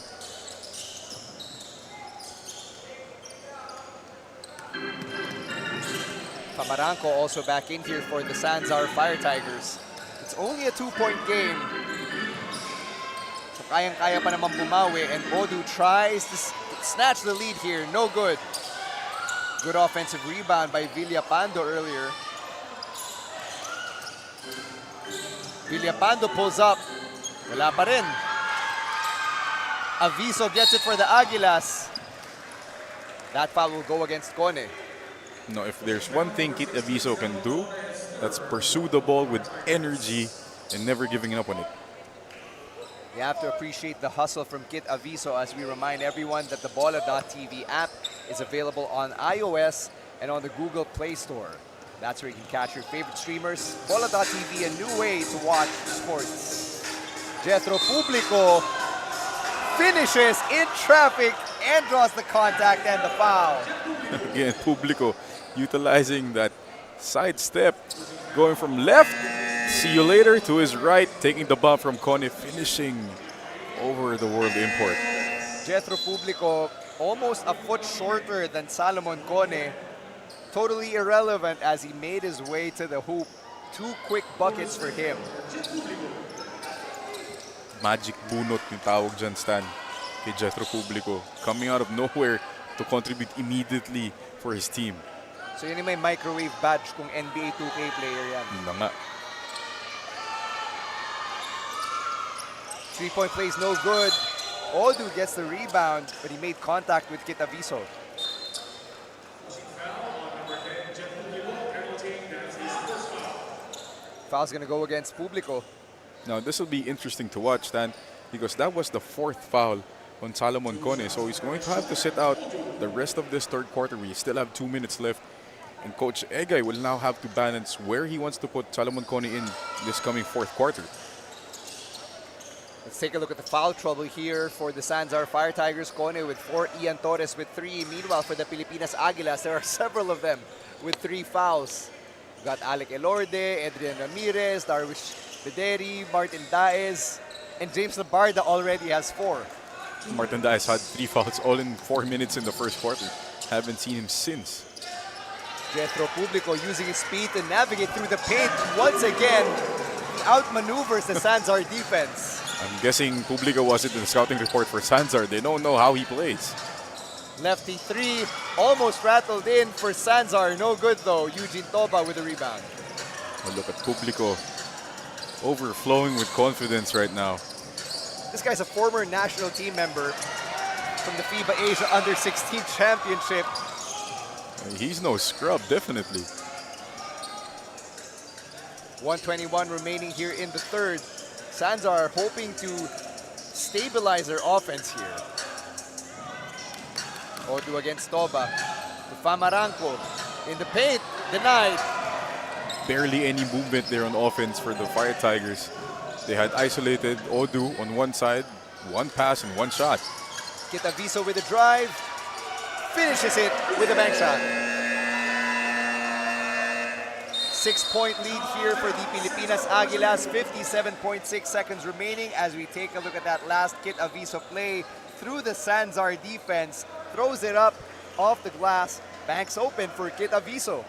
Camaranco also back in here for the Sanzar Fire Tigers. It's only a 2-point game. So kayang-kaya pa naman bumawi, and Odu tries to snatch the lead here. No good. Good offensive rebound by Villapando earlier. Villapando pulls up. Wala pa rin. Aviso gets it for the Aguilas. That foul will go against Kone.
No, if there's one thing Kit Aviso can do, that's pursue the ball with energy and never giving up on it.
You have to appreciate the hustle from Kit Aviso as we remind everyone that the Bola.tv app is available on iOS and on the Google Play Store. That's where you can catch your favorite streamers. Bola.tv, a new way to watch sports. Jethro Publico finishes in traffic and draws the contact and the foul.
Again, Publico utilizing that side step, going from left, see you later, to his right, taking the bump from Kone, finishing over the world import.
Jethro Publico almost a foot shorter than Salomon Kone. Totally irrelevant as he made his way to the hoop. 2 quick buckets for him.
Magic bunot yung tawag dyan, Stan, kay Jethro Publico, coming out of nowhere to contribute immediately for his team.
So yun yung may microwave badge kung NBA 2K player yan.
Yun na nga.
3-point play is no good. Odu gets the rebound, but he made contact with Kitaviso. Foul's gonna go against Publico.
Now, this will be interesting to watch, Stan, because that was the 4th foul on Salomon Kone. So he's going to have to sit out the rest of this third quarter. We still have 2 minutes left. And Coach Egay will now have to balance where he wants to put Salomon Kone in this coming 4th quarter.
Let's take a look at the foul trouble here for the Sanzar Fire Tigers. Kone with 4, Ian Torres with 3. Meanwhile, for the Pilipinas Aguilas, there are several of them with 3 fouls. We've got Alec Elorde, Adrian Ramirez, Darwish Bederi, Martin Daez, and James Labarda already has 4.
Martin Daez had 3 fouls all in 4 minutes in the first quarter. Haven't seen him since.
Jethro Publico using his speed to navigate through the paint once again. Outmaneuvers the Sanzar defense.
I'm guessing Publico wasn't in the scouting report for Sanzar. They don't know how he plays.
Lefty 3, almost rattled in for Sanzar. No good though. Eugene Toba with a rebound.
Well, look at Publico overflowing with confidence right now.
This guy's a former national team member from the FIBA Asia Under-16 Championship.
He's no scrub, definitely.
1:21 remaining here in the third. Sanzar hoping to stabilize their offense here. Odu against Toba. To Famaranco in the paint, denied.
Barely any movement there on offense for the Fire Tigers. They had isolated Odu on one side, 1 pass and 1 shot.
Kitaviso with a drive, finishes it with a bank shot. 6-point lead here for the Pilipinas Aguilas. 57.6 seconds remaining as we take a look at that last Kit Aviso play through the Sanzar defense. Throws it up off the glass. Banks open for Kit Aviso.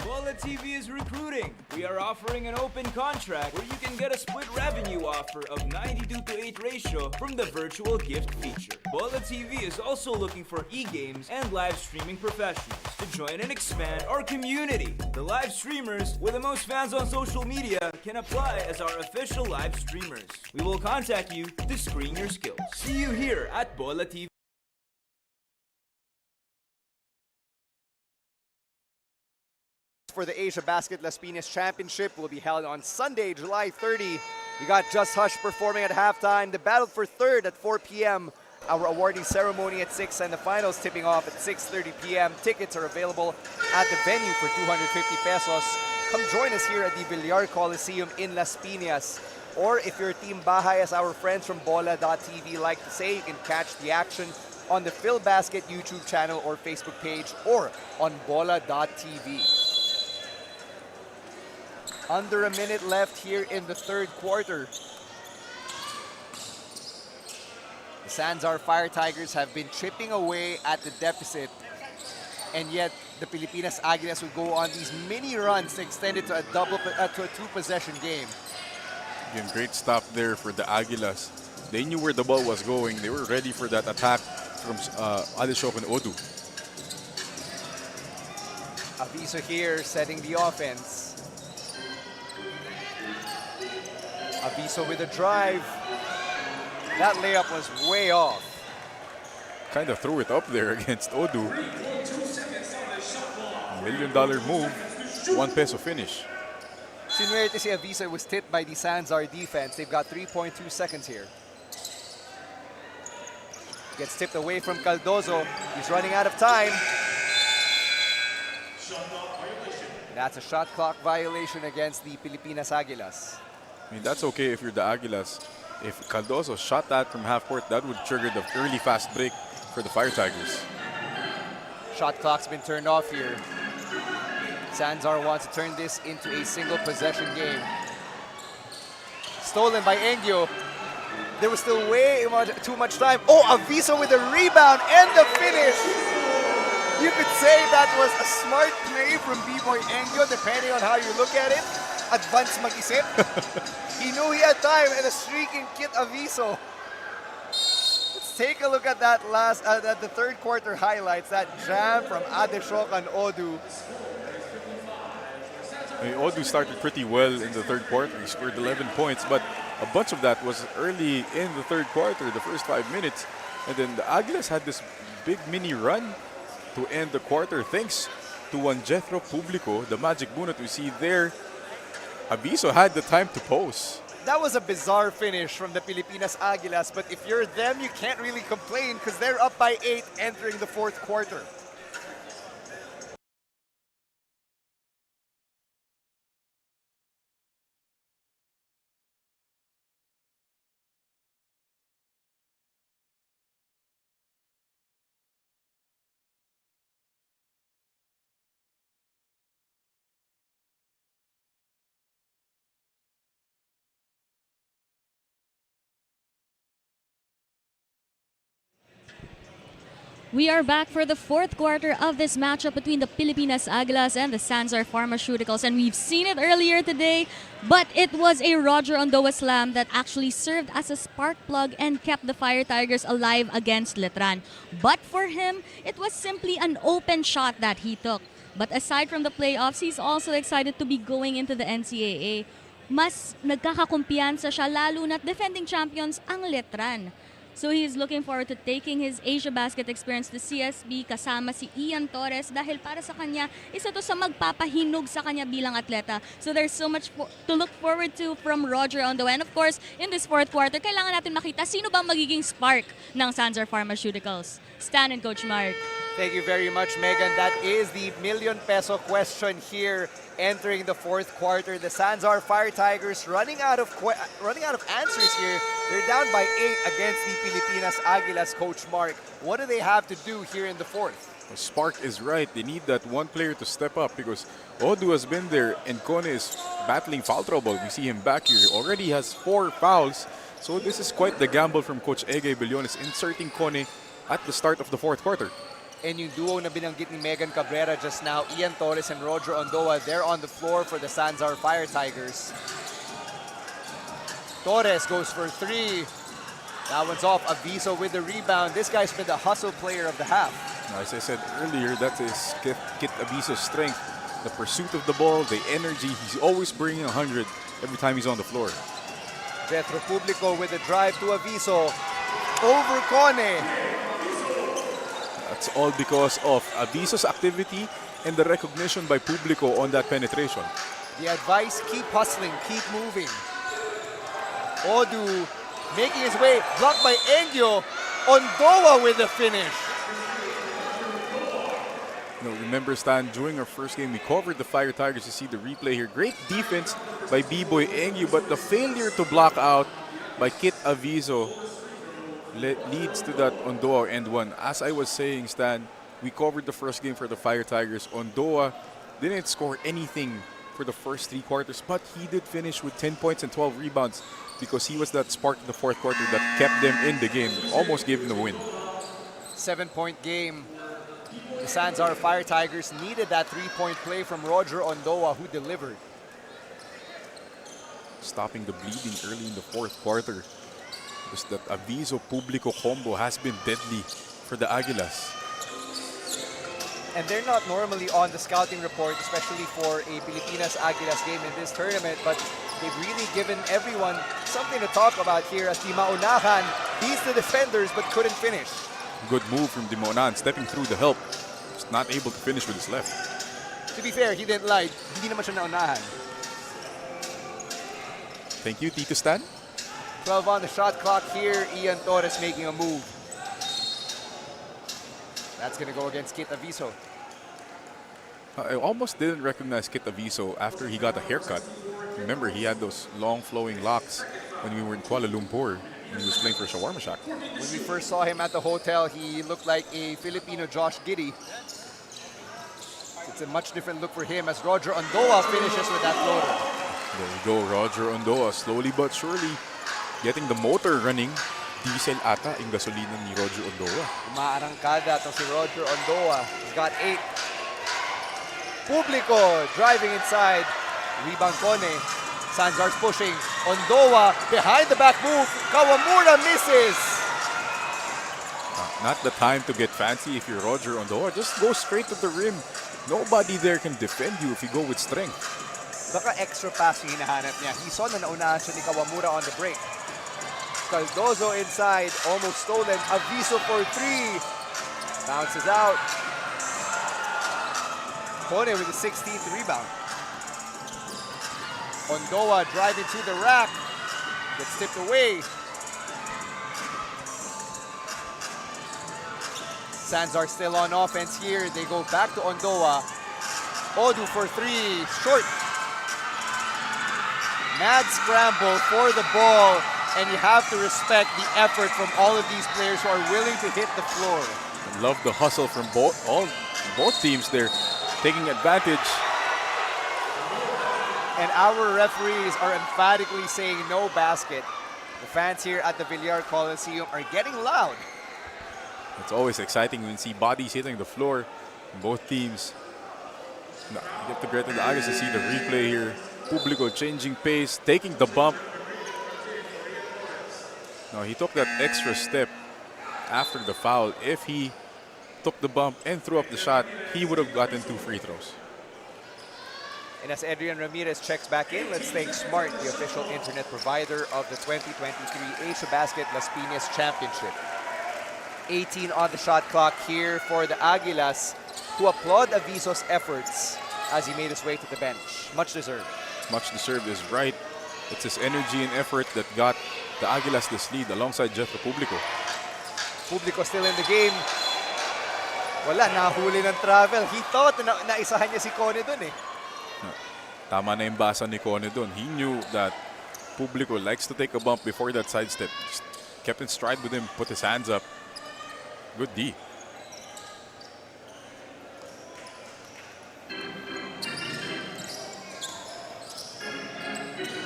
Bola TV is recruiting. We are offering an open contract where you can get a split revenue offer of 92:8 ratio from the virtual gift feature. Bola TV is also looking for e-games and live streaming professionals to join and expand our community. The live streamers with the most fans on social media can apply as our official live streamers. We will contact you to screen your skills. See you here at Bola TV.
For the Asiabasket Las Piñas Championship will be held on Sunday, July 30. We got Just Hush performing at halftime. The battle for third at 4 p.m. Our awarding ceremony at 6 and the finals tipping off at 6:30 p.m. Tickets are available at the venue for 250 pesos. Come join us here at the Villar Coliseum in Las Piñas. Or if you're Team Bahay, as our friends from Bola.tv like to say, you can catch the action on the Phil Basket YouTube channel or Facebook page or on Bola.tv. Under a minute left here in the third quarter. The Sanzar Fire Tigers have been chipping away at the deficit, and yet the Pilipinas Aguilas will go on these mini runs to extend it to a two-possession game.
Again, great stop there for the Aguilas. They knew where the ball was going. They were ready for that attack from Adeshok and Odu.
Aviso here setting the offense. Aviso with a drive. That layup was way off.
Kind of threw it up there against Odu. $1 million move, 1 peso finish.
Sinuerte si Aviso was tipped by the Sanzar defense. They've got 3.2 seconds here. Gets tipped away from Caldoso. He's running out of time. That's a shot clock violation against the Pilipinas Aguilas.
I mean, that's okay if you're the Aguilas. If Caldoso shot that from half court, that would trigger the early fast break for the Fire Tigers.
Shot clock's been turned off here. Sanzar wants to turn this into a single possession game. Stolen by Engyo. There was still way too much time. Oh, Aviso with a rebound and the finish. You could say that was a smart play from B-Boy Engyo, depending on how you look at it. Advance mag-isip. He knew he had time and a streaking Kit Aviso. Let's take a look at that at the third quarter highlights. That jam from Adeshok and Odu.
I mean, Odu started pretty well in the third quarter. He scored 11 points, but a bunch of that was early in the third quarter, the first 5 minutes. And then the Aguilas had this big mini run to end the quarter thanks to one Jethro Publico, the magic bunot we see there. Aviso had the time to pose.
That was a bizarre finish from the Pilipinas Aguilas, but if you're them, you can't really complain because they're up by 8 entering the fourth quarter.
We are back for the fourth quarter of this matchup between the Pilipinas Aguilas and the Sanzar Pharmaceuticals. And we've seen it earlier today, but it was a Roger Ondoa slam that actually served as a spark plug and kept the Fire Tigers alive against Letran. But for him, it was simply an open shot that he took. But aside from the playoffs, he's also excited to be going into the NCAA. Mas nagkakakumpiyansa siya, lalo na't defending champions ang Letran. So he's looking forward to taking his Asiabasket experience to CSB kasama si Ian Torres dahil para sa kanya, isa to sa magpapahinog sa kanya bilang atleta. So there's so much to look forward to from Roger Ondoa. And of course, in this fourth quarter, kailangan natin makita sino bang magiging spark ng Sanzar Pharmaceuticals. Stan and Coach Mark.
Thank you very much, Megan. That is the million peso question here entering the fourth quarter. The Sanzar Fire Tigers running out of answers here. They're down by 8 against the Pilipinas Aguilas. Coach Mark, what do they have to do here in the fourth?
Spark is right. They need that one player to step up because Odu has been there and Kone is battling foul trouble. We see him back here. Already has 4 fouls. So this is quite the gamble from Coach Ege Billones inserting Kone at the start of the 4th quarter.
And yung duo na binanggit ni Megan Cabrera just now, Ian Torres and Roger Ondoa, they're on the floor for the Sanzar Fire Tigers. Torres goes for 3. That one's off. Aviso with the rebound. This guy's been the hustle player of the half.
Now, as I said earlier, that is Kit Aviso's strength. The pursuit of the ball, the energy. He's always bringing 100 every time he's on the floor.
Jethro Publico with the drive to Aviso. Over Kone.
That's all because of Aviso's activity and the recognition by Publico on that penetration.
The advice, keep hustling, keep moving. Odu making his way, blocked by Engyo. Ondoa with the finish.
Remember, Stan, during our first game, we covered the Fire Tigers. You see the replay here. Great defense by B-Boy Engyu, but the failure to block out by Kit Aviso leads to that Ondoa end one. As I was saying, Stan, we covered the first game for the Fire Tigers. Ondoa didn't score anything for the first 3 quarters, but he did finish with 10 points and 12 rebounds because he was that spark in the 4th quarter that kept them in the game, almost gave them the win.
7-point game. The Sanzar Fire Tigers needed that 3-point play from Roger Ondoa, who delivered.
Stopping the bleeding early in the 4th quarter. Because that Aviso Publico combo has been deadly for the Aguilas.
And they're not normally on the scouting report, especially for a Pilipinas Aguilas game in this tournament, but they've really given everyone something to talk about here as Di Maunahan beats the defenders but couldn't finish.
Good move from Di Maunahan, stepping through the help. Just not able to finish with his left.
To be fair, he didn't lie. Hindi naman siya naunahan.
Thank you, Tito Stan.
12 on the shot clock here. Ian Torres making a move. That's going to go against Kit Aviso.
I almost didn't recognize Kit Aviso after he got a haircut. Remember, he had those long flowing locks when we were in Kuala Lumpur when he was playing for Shawarma Shack.
When we first saw him at the hotel, he looked like a Filipino Josh Giddey. It's a much different look for him as Roger Ondoa finishes with that floater.
There we go, Roger Ondoa, slowly but surely getting the motor running. Diesel ata yung gasolina ni Roger Ondoa.
Umaarangkada itong si Roger Ondoa. He's got 8. Publico driving inside. Rebound Kone. Sanzar's pushing. Ondoa behind the back move. Kawamura misses.
Not the time to get fancy if you're Roger Ondoa. Just go straight to the rim. Nobody there can defend you if you go with strength.
Baka extra pass yung hinahanap niya. He saw na naunahan siya ni Kawamura on the break. Cardozo inside, almost stolen. Aviso for 3. Bounces out. Kone with the 16th rebound. Ondoa driving to the rack. Gets tipped away. Sanzar still on offense here. They go back to Ondoa. Odu for 3. Short. Mad scramble for the ball. And you have to respect the effort from all of these players who are willing to hit the floor.
I love the hustle from both teams there, taking advantage.
And our referees are emphatically saying no basket. The fans here at the Villar Coliseum are getting loud.
It's always exciting when you see bodies hitting the floor in both teams. You get to get in the eyes to see the replay here. Publico changing pace, taking the bump. No, he took that extra step after the foul. If he took the bump and threw up the shot, he would have gotten 2 free throws.
And as Adrian Ramirez checks back in, let's thank Smart, the official internet provider of the 2023 Asiabasket Las Piñas Championship. 18 on the shot clock here for the Aguilas, who applaud Aviso's efforts as he made his way to the bench. Much deserved.
Much deserved is right. It's his energy and effort that got the Aguilas this lead alongside Jethro Publico.
Publico still in the game. Wala, nahuli ng travel. He thought na naisahan niya si Kone dun eh.
Tama na yung basa ni Kone dun. He knew that Publico likes to take a bump before that sidestep. Just kept in stride with him, put his hands up. Good D.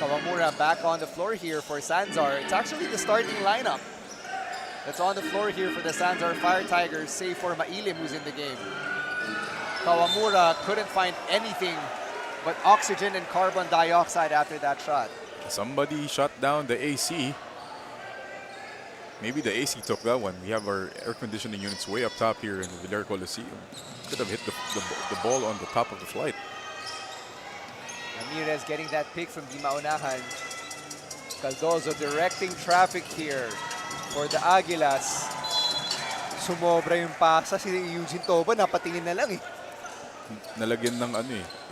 Kawamura back on the floor here for Sanzar. It's actually the starting lineup that's on the floor here for the Sanzar Fire Tigers, save for Mailim, who's in the game. Kawamura couldn't find anything but oxygen and carbon dioxide after that shot.
Somebody shut down the AC. Maybe the AC took that one. We have our air conditioning units way up top here in the Villar Coliseum. Could have hit the ball on the top of the flight.
Ramirez getting that pick from Di Maunahan. Caldozo directing traffic here for the Aguilas. Sumobra yung pasa. Si Eugene Toba, napatingin na lang eh.
Nalagyan ng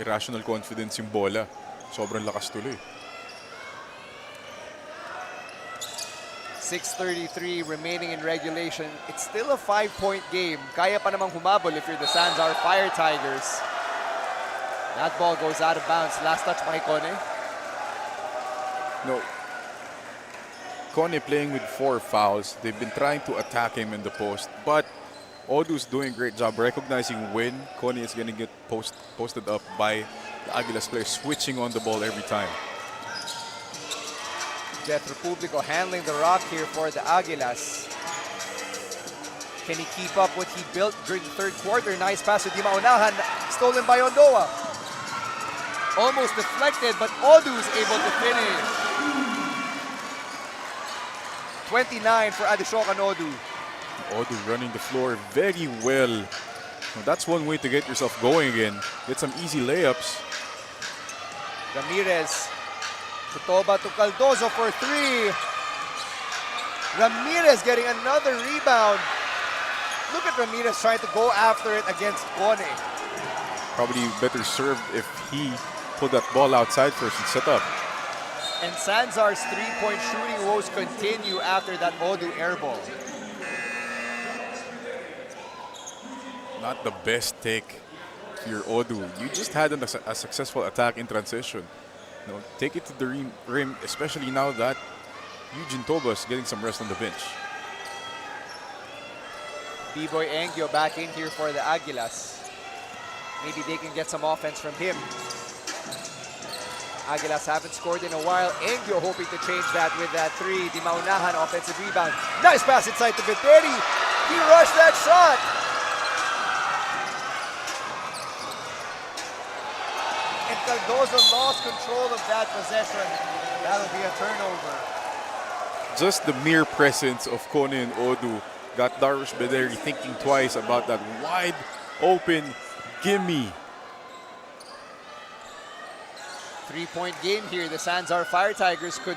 irrational confidence yung bola. Sobrang lakas tuloy.
6:33 remaining in regulation. It's still a 5-point game. Kaya pa namang humabol if you're the Sanzar Fire Tigers. That ball goes out of bounds. Last touch by Kone.
No. Kone playing with 4 fouls. They've been trying to attack him in the post, but Odu's doing a great job recognizing when Kone is going to get posted up by the Aguilas players, switching on the ball every time.
Jet Republico handling the rock here for the Aguilas. Can he keep up what he built during the third quarter? Nice pass to Di Maunahan, stolen by Ondoa. Almost deflected, but Odu's able to finish. 29 for Adishokan Odu.
Odu running the floor very well. Well, that's one way to get yourself going again. Get some easy layups.
Ramirez. Tutoba to Caldozo for 3. Ramirez getting another rebound. Look at Ramirez trying to go after it against Kone.
Probably better served if he put that ball outside first and set up.
And Sanzar's 3-point shooting woes continue after that Odu airball.
Not the best take if you're Odu. You just had a successful attack in transition. You know, take it to the rim, especially now that Eugene Toba is getting some rest on the bench.
B-Boy Engyo back in here for the Aguilas. Maybe they can get some offense from him. Aguilas haven't scored in a while. Engyo hoping to change that with that 3. Di Maunahan offensive rebound. Nice pass inside to Viteri. He rushed that shot. And Cardozo lost control of that possession. That'll be a turnover.
Just the mere presence of Kone and Odu got Darvish Bederi thinking twice about that wide open gimme.
3-point game here. The Sanzar Fire Tigers could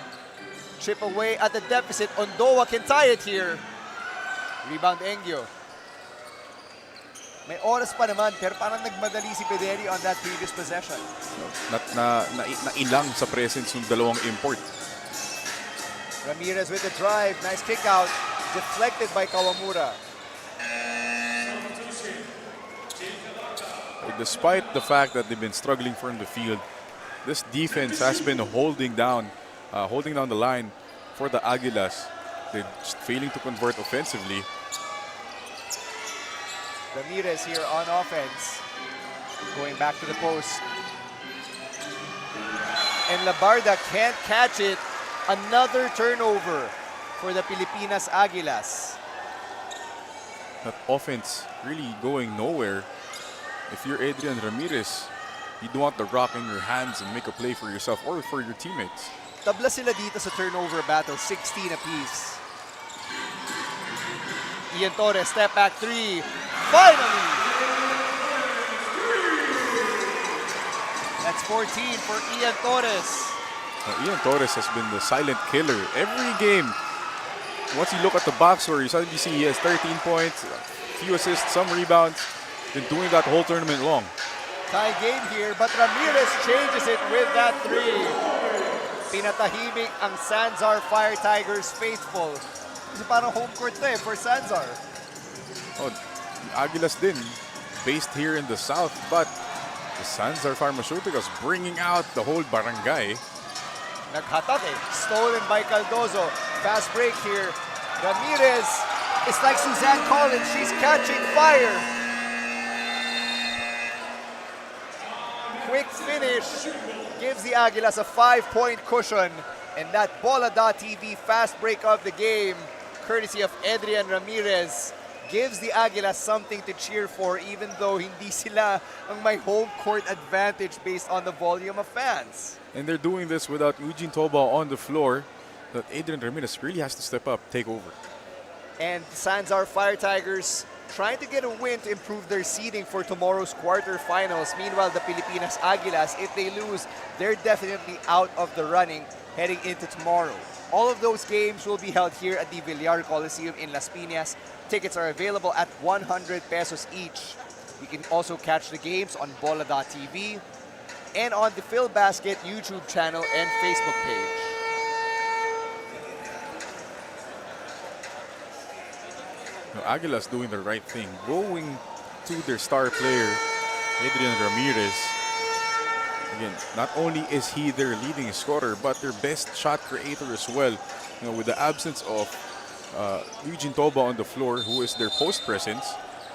chip away at the deficit. Ondoa can tie it here. Rebound Engyo. May oras pa naman, pero parang nagmadali si Bederi on that previous possession.
Nailang sa presence ng dalawang import.
Ramirez with the drive. Nice kick out. Deflected by Kawamura.
Despite the fact that they've been struggling from the field, this defense has been holding down the line for the Aguilas. They're just failing to convert offensively.
Ramirez here on offense. Going back to the post. And Labarda can't catch it. Another turnover for the Pilipinas Aguilas.
That offense really going nowhere. If you're Adrian Ramirez, you don't want the rock in your hands and make a play for yourself or for your teammates.
Tabla sila dito sa turnover battle, 16 apiece. Ian Torres, step back 3. Finally! That's 14 for Ian Torres.
Ian Torres has been the silent killer every game. Once you look at the box score, you suddenly see he has 13 points, a few assists, some rebounds. Been doing that whole tournament long.
Tie game here, but Ramirez changes it with that 3. Pinatahimik ang Sanzar Fire Tigers faithful. Kasi parang home court na for Sanzar.
Oh, Aguilas din, based here in the south, but the Sanzar Pharmaceuticals bringing out the whole barangay.
Naghatak eh. Stolen by Caldozo. Fast break here. Ramirez is like Suzanne Collins. She's catching fire. quick finish gives the Aguilas a 5-point cushion. And that Bola.TV fast break of the game, courtesy of Adrian Ramirez, gives the Aguilas something to cheer for, even though hindi sila ang may home court advantage based on the volume of fans.
And they're doing this without Eugene Toba on the floor. That Adrian Ramirez really has to step up, take over.
And Sanzar Fire Tigers trying to get a win to improve their seeding for tomorrow's quarterfinals. Meanwhile, the Pilipinas Aguilas, if they lose, they're definitely out of the running heading into tomorrow. All of those games will be held here at the Villar Coliseum in Las Piñas. Tickets are available at 100 pesos each. You can also catch the games on Bola.TV and on the Philbasket YouTube channel and Facebook page.
Now, Aguilas doing the right thing, going to their star player, Adrian Ramirez. Again, not only is he their leading scorer, but their best shot creator as well. You know, with the absence of Eugene Toba on the floor, who is their post presence,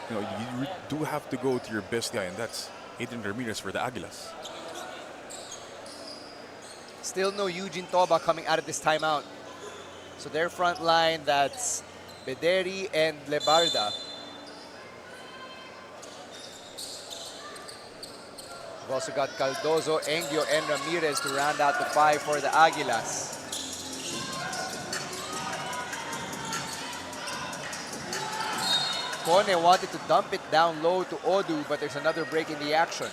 you know, you do have to go to your best guy, and that's Adrian Ramirez for the Aguilas.
Still no Eugene Toba coming out of this timeout. So their front line, that's Bederi and Lebarda. We've also got Caldozo, Engio, and Ramirez to round out the five for the Aguilas. Kone wanted to dump it down low to Odu, but there's another break in the action.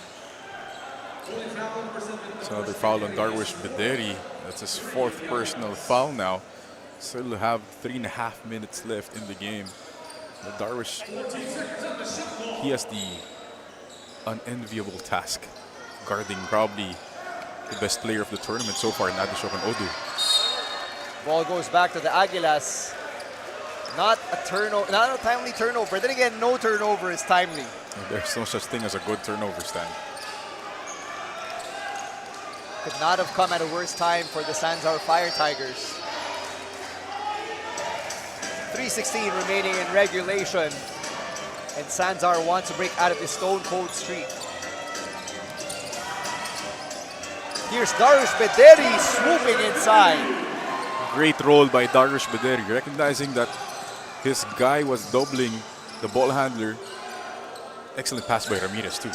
It's another foul on Darwish Bederi. That's his fourth personal foul now. Still have 3.5 minutes left in the game. But Darwish, he has the unenviable task, guarding probably the best player of the tournament so far, Nadishokan Odu.
Ball goes back to the Aguilas. Not a turnover, not a timely turnover. Then again, no turnover is timely.
There's no such thing as a good turnover, Stan.
Could not have come at a worse time for the Sanzar Fire Tigers. 3:16 remaining in regulation. And Sanzar wants to break out of the stone cold streak. Here's Darwish Bederi swooping inside.
Great roll by Darwish Bederi, recognizing that his guy was doubling the ball handler. Excellent pass by Ramirez too.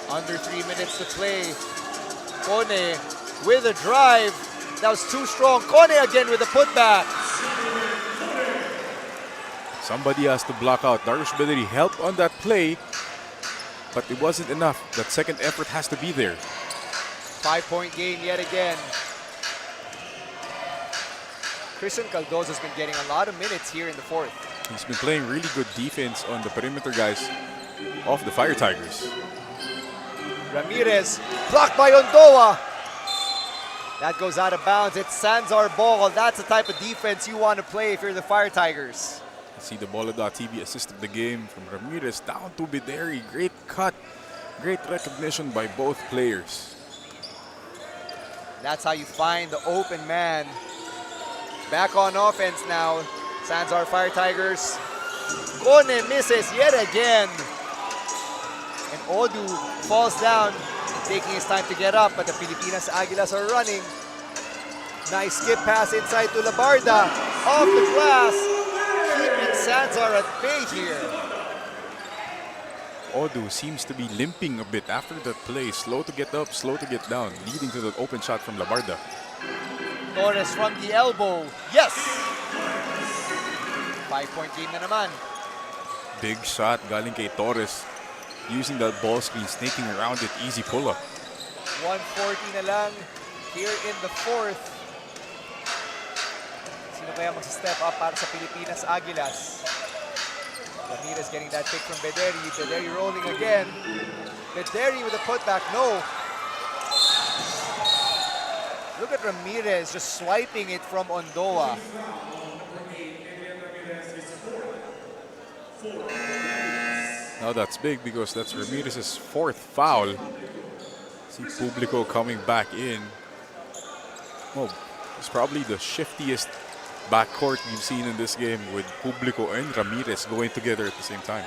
Under 3 minutes to play. Kone with a drive. That was too strong. Kone again with a putback.
Somebody has to block out. Darwish Bederi helped on that play, but it wasn't enough. That second effort has to be there.
5-point game yet again. Christian Caldozo's been getting a lot of minutes here in the fourth.
He's been playing really good defense on the perimeter guys of the Fire Tigers.
Ramirez blocked by Ondoa. That goes out of bounds. It's Sanzar ball. That's the type of defense you want to play if you're the Fire Tigers.
See the Bola.TV assist of the game from Ramirez down to Bederi. Great cut. Great recognition by both players.
That's how you find the open man. Back on offense now. Sanzar Fire Tigers. Kone misses yet again. And Odu falls down, taking his time to get up, but the Pilipinas Aguilas are running. Nice skip pass inside to Lebarda. Off the glass. Keeping Sanzar at bay here.
Odu seems to be limping a bit after that play. Slow to get up, slow to get down, leading to the open shot from Lebarda.
Torres from the elbow. Yes! 5-point game na naman.
Big shot galing kay Torres. Using that ball screen, snaking around it, easy pull-up.
1:40 na lang here in the fourth. Sino kaya mag-step up para sa Pilipinas Aguilas? Ramirez getting that pick from Bederi. Bederi rolling again. Bederi with a putback, no. Look at Ramirez just swiping it from Ondoa.
Now that's big because that's Ramirez's fourth foul. See Publico coming back in. Well, it's probably the shiftiest backcourt we've seen in this game, with Publico and Ramirez going together at the same time.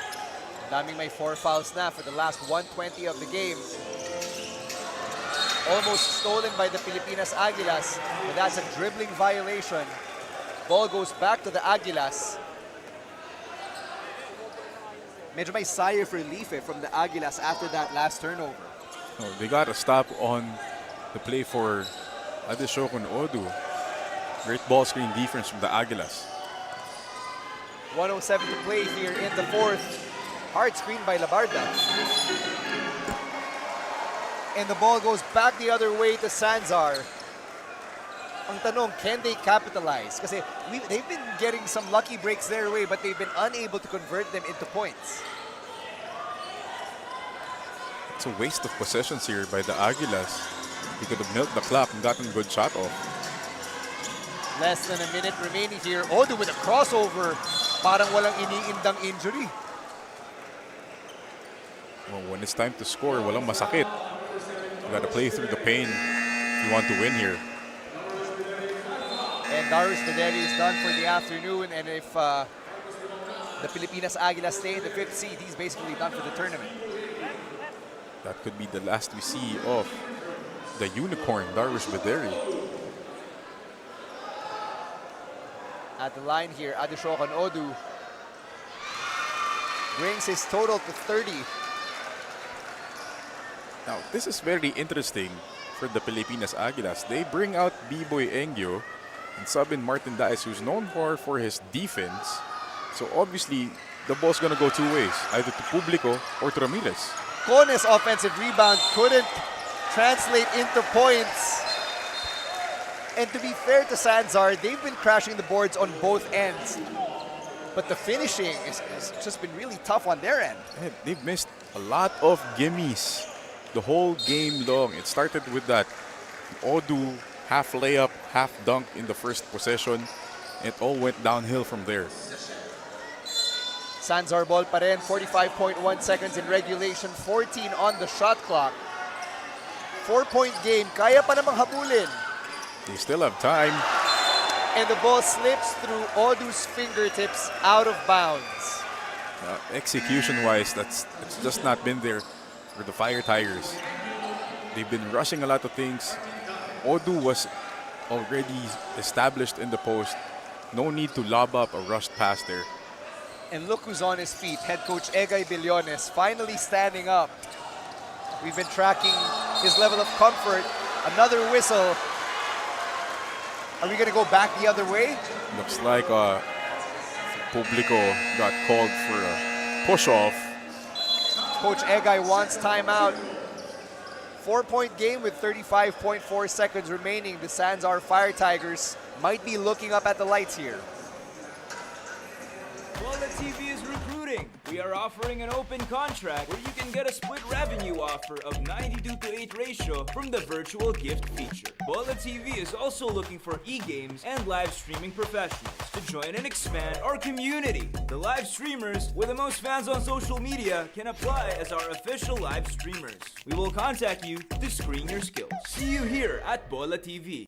Daming may 4 fouls na for the last 120 of the game. Almost stolen by the Pilipinas Aguilas, but that's a dribbling violation. Ball goes back to the Aguilas. Medyo may sigh of relief from the Aguilas after that last turnover.
Oh, they got a stop on the play for Adeshokon Odu. Great ball screen defense from the Aguilas.
1:07 to play here in the fourth. Hard screen by Labarda. And the ball goes back the other way to Sanzar. Ang tanong, can they capitalize? Kasi they've been getting some lucky breaks their way, but they've been unable to convert them into points.
It's a waste of possessions here by the Aguilas. He could have milked the clock and gotten a good shot off.
Less than a minute remaining here. Odu with a crossover. Parang walang iniindang injury.
Well, when it's time to score, walang masakit. You gotta play through the pain if you want to win here.
And Darius Naderi is done for the afternoon. And if the Pilipinas Aguilas stay in the 5th seed, he's basically done for the tournament.
That could be the last we see of the unicorn, Darwish Baderi.
At the line here, Adeshokan Odu brings his total to 30.
Now, this is very interesting for the Pilipinas Aguilas. They bring out B-Boy Engyo and sub in Martin Daes, who's known for his defense. So obviously, the ball's gonna go two ways, either to Publico or to Ramirez.
Cone's offensive rebound couldn't translate into points. And to be fair to Sanzar, they've been crashing the boards on both ends. But the finishing has just been really tough on their end.
And they've missed a lot of gimmies the whole game long. It started with that Odu half layup, half dunk in the first possession. It all went downhill from there.
Sanzar ball pa rin, 45.1 seconds in regulation, 14 on the shot clock. 4-point game, kaya pa namang habulin.
They still have time.
And the ball slips through Odu's fingertips out of bounds.
Execution-wise, it's just not been there for the Fire Tigers. They've been rushing a lot of things. Odu was already established in the post. No need to lob up a rushed pass there.
And look who's on his feet. Head coach Egay Billones finally standing up. We've been tracking his level of comfort. Another whistle. Are we going to go back the other way?
Looks like Publico got called for a push-off.
Coach Egay wants timeout. 4-point game with 35.4 seconds remaining. The Sanzar Fire Tigers might be looking up at the lights here.
Wallet TV is recruiting. We are offering an open contract where you can get a split revenue offer of 92:8 ratio from the virtual gift feature. Wallet TV is also looking for e-games and live streaming professionals to join and expand our community. The live streamers with the most fans on social media can apply as our official live streamers. We will contact you to screen your skills. See you here at Bola TV.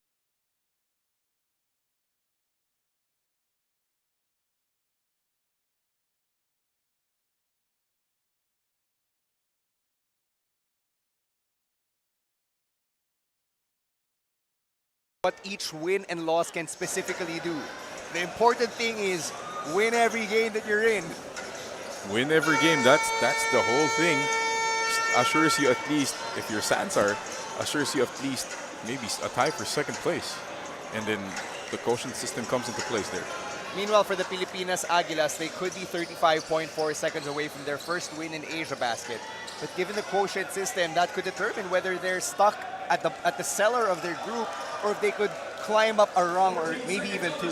What each win and loss can specifically do. The important thing is win every game that you're in.
Win every game, that's the whole thing. Assures you at least, if you're Sanzar, assures you at least maybe a tie for second place. And then the quotient system comes into place there.
Meanwhile, for the Pilipinas Aguilas, they could be 35.4 seconds away from their first win in Asiabasket. But given the quotient system, that could determine whether they're stuck at the cellar of their group or if they could climb up a rung or maybe even two.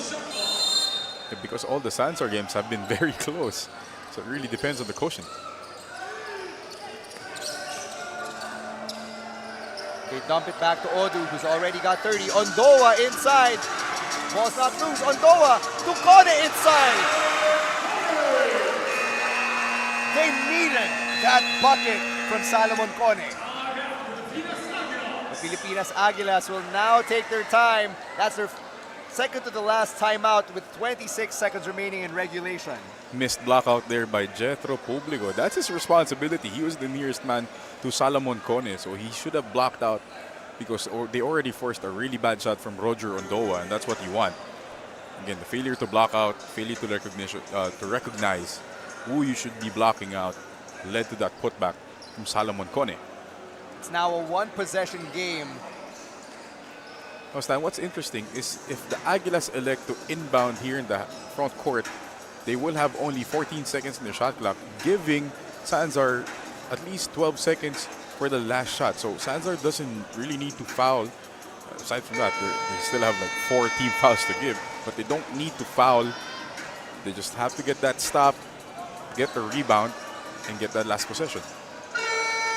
Yeah, because all the Sanzar games have been very close. So it really depends on the quotient.
They dump it back to Odu, who's already got 30. Ondoa inside. Ball's not loose. Ondoa to Kone inside. They needed that bucket from Salomon Kone. The Pilipinas Aguilas will now take their time. That's their second to the last timeout with 26 seconds remaining in regulation.
Missed block out there by Jethro Publico. That's his responsibility. He was the nearest man to Salomon Kone, so he should have blocked out because they already forced a really bad shot from Roger Ondoa, and that's what you want. Again, the failure to block out, failure to recognize who you should be blocking out led to that putback from Salomon Kone.
It's now a one-possession game.
Now, Stan, what's interesting is if the Aguilas elect to inbound here in the front court, they will have only 14 seconds in their shot clock, giving Sanzar at least 12 seconds for the last shot. So Sanzar doesn't really need to foul. Aside from that, they still have like 4 team fouls to give, but they don't need to foul. They just have to get that stop, get the rebound, and get that last possession.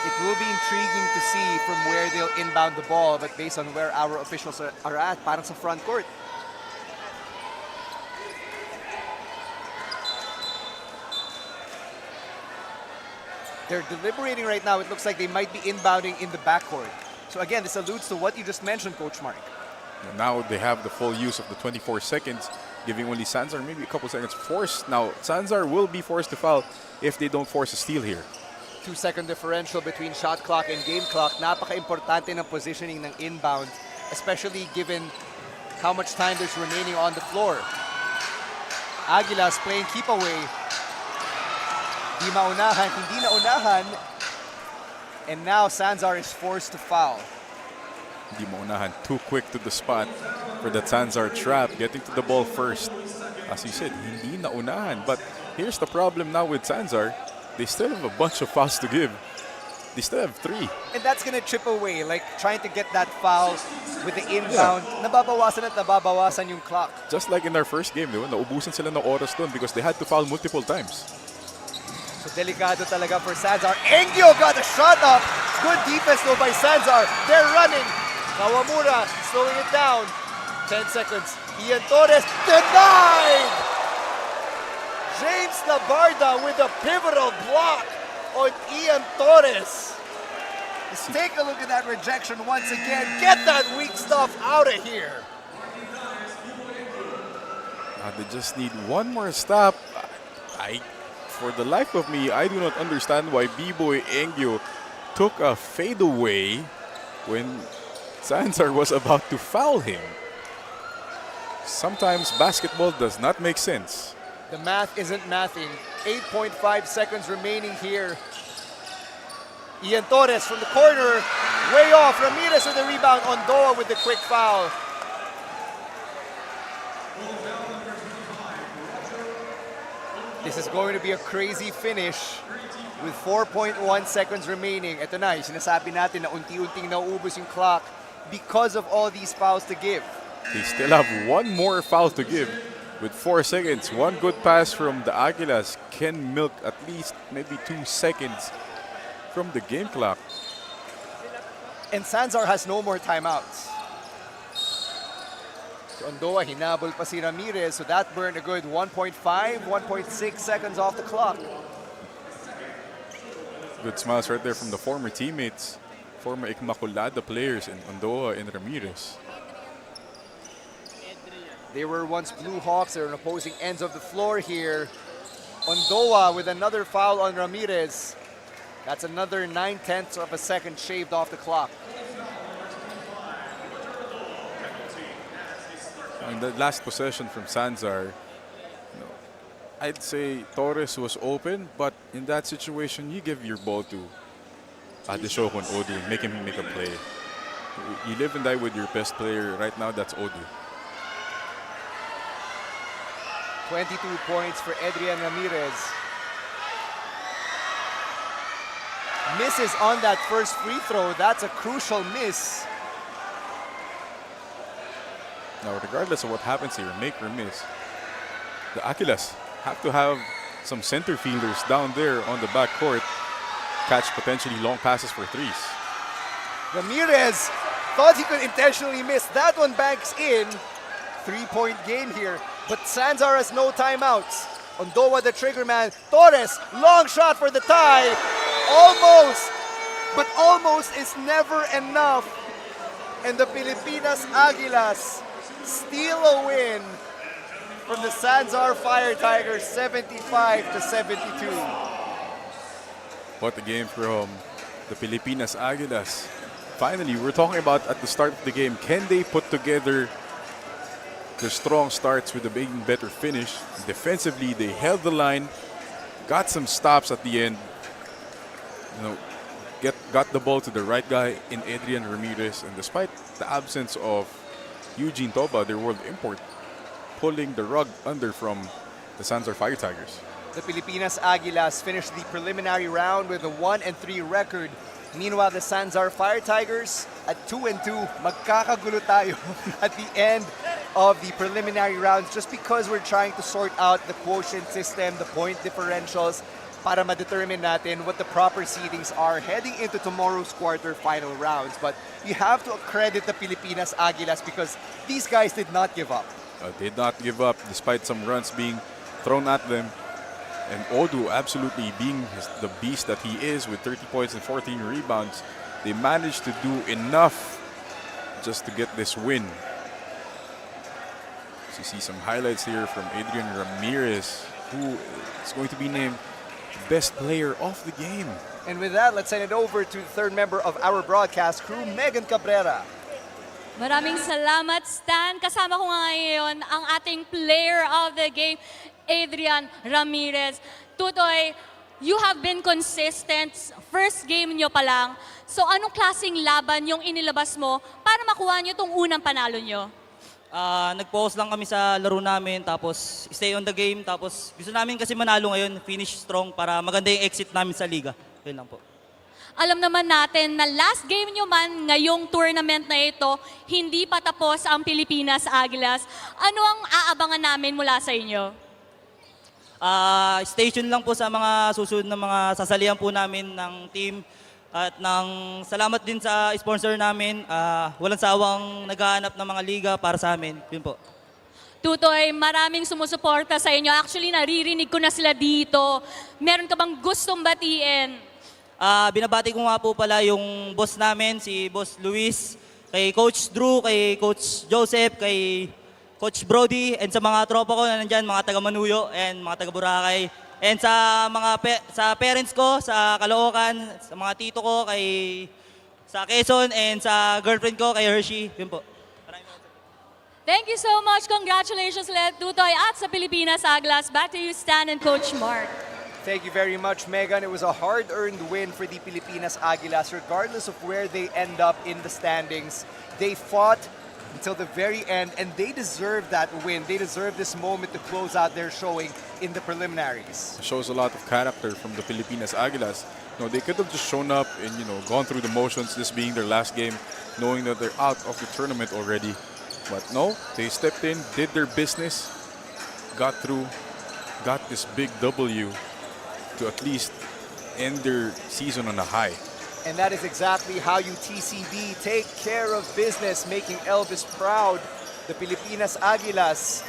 It will be intriguing to see from where they'll inbound the ball, but based on where our officials are at, parang sa front court. They're deliberating right now. It looks like they might be inbounding in the backcourt. So again, this alludes to what you just mentioned, Coach Mark.
And now they have the full use of the 24 seconds, giving only Sanzar maybe a couple seconds forced. Now, Sanzar will be forced to foul if they don't force a steal here.
2-second differential between shot clock and game clock. Napaka-importante ng positioning ng inbound, especially given how much time there's remaining on the floor. Aguilas playing keep away. Di maunahan, hindi naunahan. And now Sanzar is forced to foul.
Hindi maunahan, too quick to the spot for the Sanzar trap, getting to the ball first. As you said, hindi naunahan. But here's the problem now with Sanzar. They still have a bunch of fouls to give. They still have 3.
And that's gonna chip away, like trying to get that foul with the inbound. Yeah. Nababawasan at nababawasan yung clock.
Just like in their first game, diba? Naubusan sila ng oras doon because they had to foul multiple times.
So delikado talaga for Sanzar. Engyo got a shot up. Good defense though by Sanzar. They're running. Kawamura slowing it down. 10 seconds. Ian Torres denied! James Labarda with a pivotal block on Ian Torres. Let's take a look at that rejection once again. Get that weak stuff out of here.
Now they just need one more stop. For the life of me, I do not understand why B-Boy Engyo took a fadeaway when Sanzar was about to foul him. Sometimes basketball does not make sense.
The math isn't mathing. 8.5 seconds remaining here. Ian Torres from the corner, way off. Ramirez with the rebound. Ondoa with the quick foul. This is going to be a crazy finish with 4.1 seconds remaining. Ito na, yung sinasabi natin na unti-unting nauubos yung clock because of all these fouls to give.
They still have one more foul to give with 4 seconds. One good pass from the Aguilas can milk at least maybe 2 seconds from the game clock.
And Sanzar has no more timeouts. Ondoa hinabol pa si Ramirez, so that burned a good 1.5, 1.6 seconds off the clock.
Good smiles right there from the former teammates, former Ikmakulada players in Ondoa and Ramirez.
They were once Blue Hawks. They're on opposing ends of the floor here. Ondoa with another foul on Ramirez. That's another 9/10 of a second shaved off the clock.
In the last possession from Sanzar, I'd say Torres was open, but in that situation, you give your ball to Adeshoko and Odu and make him make a play. You live and die with your best player. Right now, that's Odu.
22 points for Adrian Ramirez. Misses on that first free throw. That's a crucial miss.
Now, regardless of what happens here, make or miss, the Aguilas have to have some center fielders down there on the backcourt catch potentially long passes for threes.
Ramirez thought he could intentionally miss. That one banks in. 3-point game here, but Sanzar has no timeouts. Ondoa the trigger man. Torres, long shot for the tie. Almost, but almost is never enough. And the Pilipinas Aguilas steal a win from the Sanzar Fire Tigers, 75-72.
What a game from the Pilipinas Aguilas. finally, we're talking about at the start of the game, can they put together their strong starts with a being better finish? Defensively, they held the line, got some stops at the end, got the ball to the right guy in Adrian Ramirez, and despite the absence of Eugene Toba, their world import, pulling the rug under from the Sanzar Fire Tigers.
The Pilipinas Aguilas finished the preliminary round with a 1-3 record. Meanwhile, the Sanzar Fire Tigers at 2-2, magkakagulo tayo at the end of the preliminary rounds just because we're trying to sort out the quotient system, the point differentials, para ma-determine natin what the proper seedings are heading into tomorrow's quarter-final rounds. But you have to credit the Pilipinas Aguilas because these guys did not give up.
Did not give up despite some runs being thrown at them. And Odu absolutely being the beast that he is with 30 points and 14 rebounds. They managed to do enough just to get this win. So you see some highlights here from Adrian Ramirez, who is going to be named best player of the game.
And with that, let's send it over to the third member of our broadcast crew, Megan Cabrera.
Maraming salamat, Stan. Kasama ko ngayon ang ating player of the game, Adrian Ramirez. Tutoy, you have been consistent. First game nyo pa lang. So anong klaseng laban yung inilabas mo para makuha nyo itong unang panalo nyo?
Nag-focus lang kami sa laro namin, tapos stay on the game. Tapos gusto namin kasi manalo ngayon, finish strong para maganda yung exit namin sa liga. Yun lang po.
Alam naman natin na last game nyo man ngayong tournament na ito, hindi pa tapos ang Pilipinas Aguilas. Ano ang aabangan namin mula sa inyo?
Stay tuned lang po sa mga susunod na mga sasalihan po namin ng team. At salamat din sa sponsor namin. Walang sawang naghahanap ng mga liga para sa amin. Yun po.
Tutoy, maraming sumusuporta sa inyo. Actually, naririnig ko na sila dito. Meron ka bang gustong batiin?
Binabati ko nga po pala yung boss namin, si Boss Luis, kay Coach Drew, kay Coach Joseph, kay Coach Brody, and sa mga tropa ko na nandyan, mga taga Manuyo and mga taga Boracay. And sa sa parents ko, sa Caloocan, sa mga tito ko, sa Quezon, and sa girlfriend ko, kay Hershey. Yun po.
Thank you so much. Congratulations ulit, Tutoy, at sa Pilipinas Aguilas. Back to you, Stan and Coach Mark.
Thank you very much, Megan. It was a hard-earned win for the Pilipinas Aguilas, regardless of where they end up in the standings. They fought until the very end, and they deserve that win. They deserve this moment to close out their showing in the preliminaries.
It shows a lot of character from the Pilipinas Aguilas. They could have just shown up and gone through the motions, this being their last game, knowing that they're out of the tournament already. But no, they stepped in, did their business, got through, got this big W to at least end their season on a high.
And that is exactly how you TCB take care of business, making Elvis proud. The Pilipinas Aguilas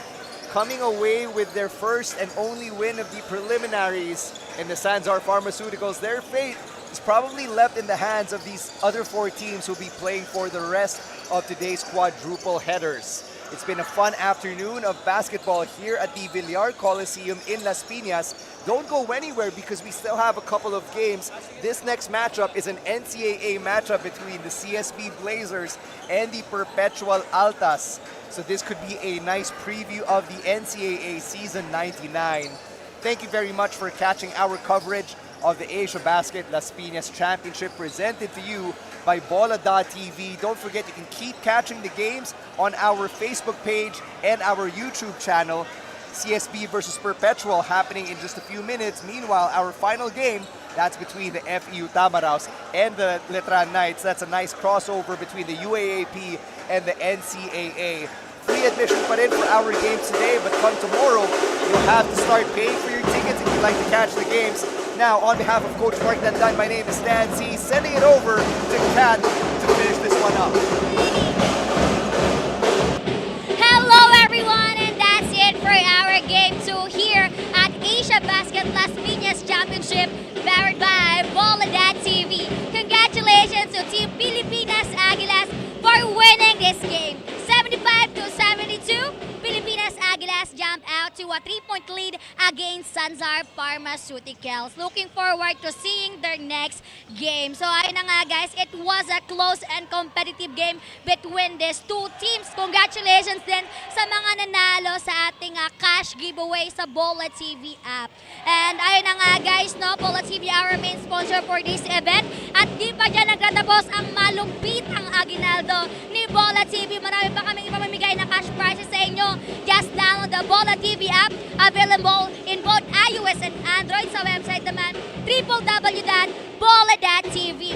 coming away with their first and only win of the preliminaries, and the Sanzar Pharmaceuticals, their fate is probably left in the hands of these other four teams who'll be playing for the rest of today's quadruple headers. It's been a fun afternoon of basketball here at the Villar Coliseum in Las Piñas. Don't go anywhere because we still have a couple of games. This next matchup is an NCAA matchup between the CSB Blazers and the Perpetual Altas. So this could be a nice preview of the NCAA Season 99. Thank you very much for catching our coverage of the Asiabasket Las Piñas Championship presented to you by Bola.tv. Don't forget you can keep catching the games on our Facebook page and our YouTube channel. CSB versus Perpetual happening in just a few minutes. Meanwhile, our final game, that's between the FEU Tamaraos and the Letran Knights. That's a nice crossover between the UAAP and the NCAA. Free admission pa rin for our games today, but come tomorrow, you'll have to start paying for your tickets if you'd like to catch the games. Now, on behalf of Coach Mark Dandan, my name is Stan C, sending it over to Kat to finish this one up.
Hello everyone, and that's it for our Game 2 here at Asiabasket Las Piñas Championship, powered by Bola.tv. Congratulations to Team Pilipinas Aguilas for winning this game. 75-72, Pilipinas Aguilas jump out to a 3-point lead against Sanzar Pharmaceuticals. Looking forward to seeing their next game. So ayun na nga guys, it was a close and competitive game between these two teams. Congratulations din sa mga nanalo sa ating cash giveaway sa Bola TV app. And ayun na nga guys, no, Bola TV our main sponsor for this event. At di pa dyan nagtatapos ang malumpitang aginaldo ni Bola TV. Marami pa kaming ipamamigay na cash prizes sa inyo. Just download the Bola TV app, available in both iOS and Android. Sa website naman, www.bola.tv.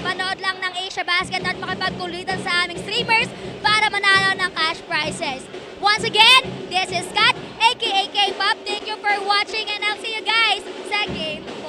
Manood lang ng Asiabasket at makipagkulitan sa aming streamers para manalo ng cash prizes. Once again, this is Kat, aka K-Pop. Thank you for watching and I'll see you guys sa game.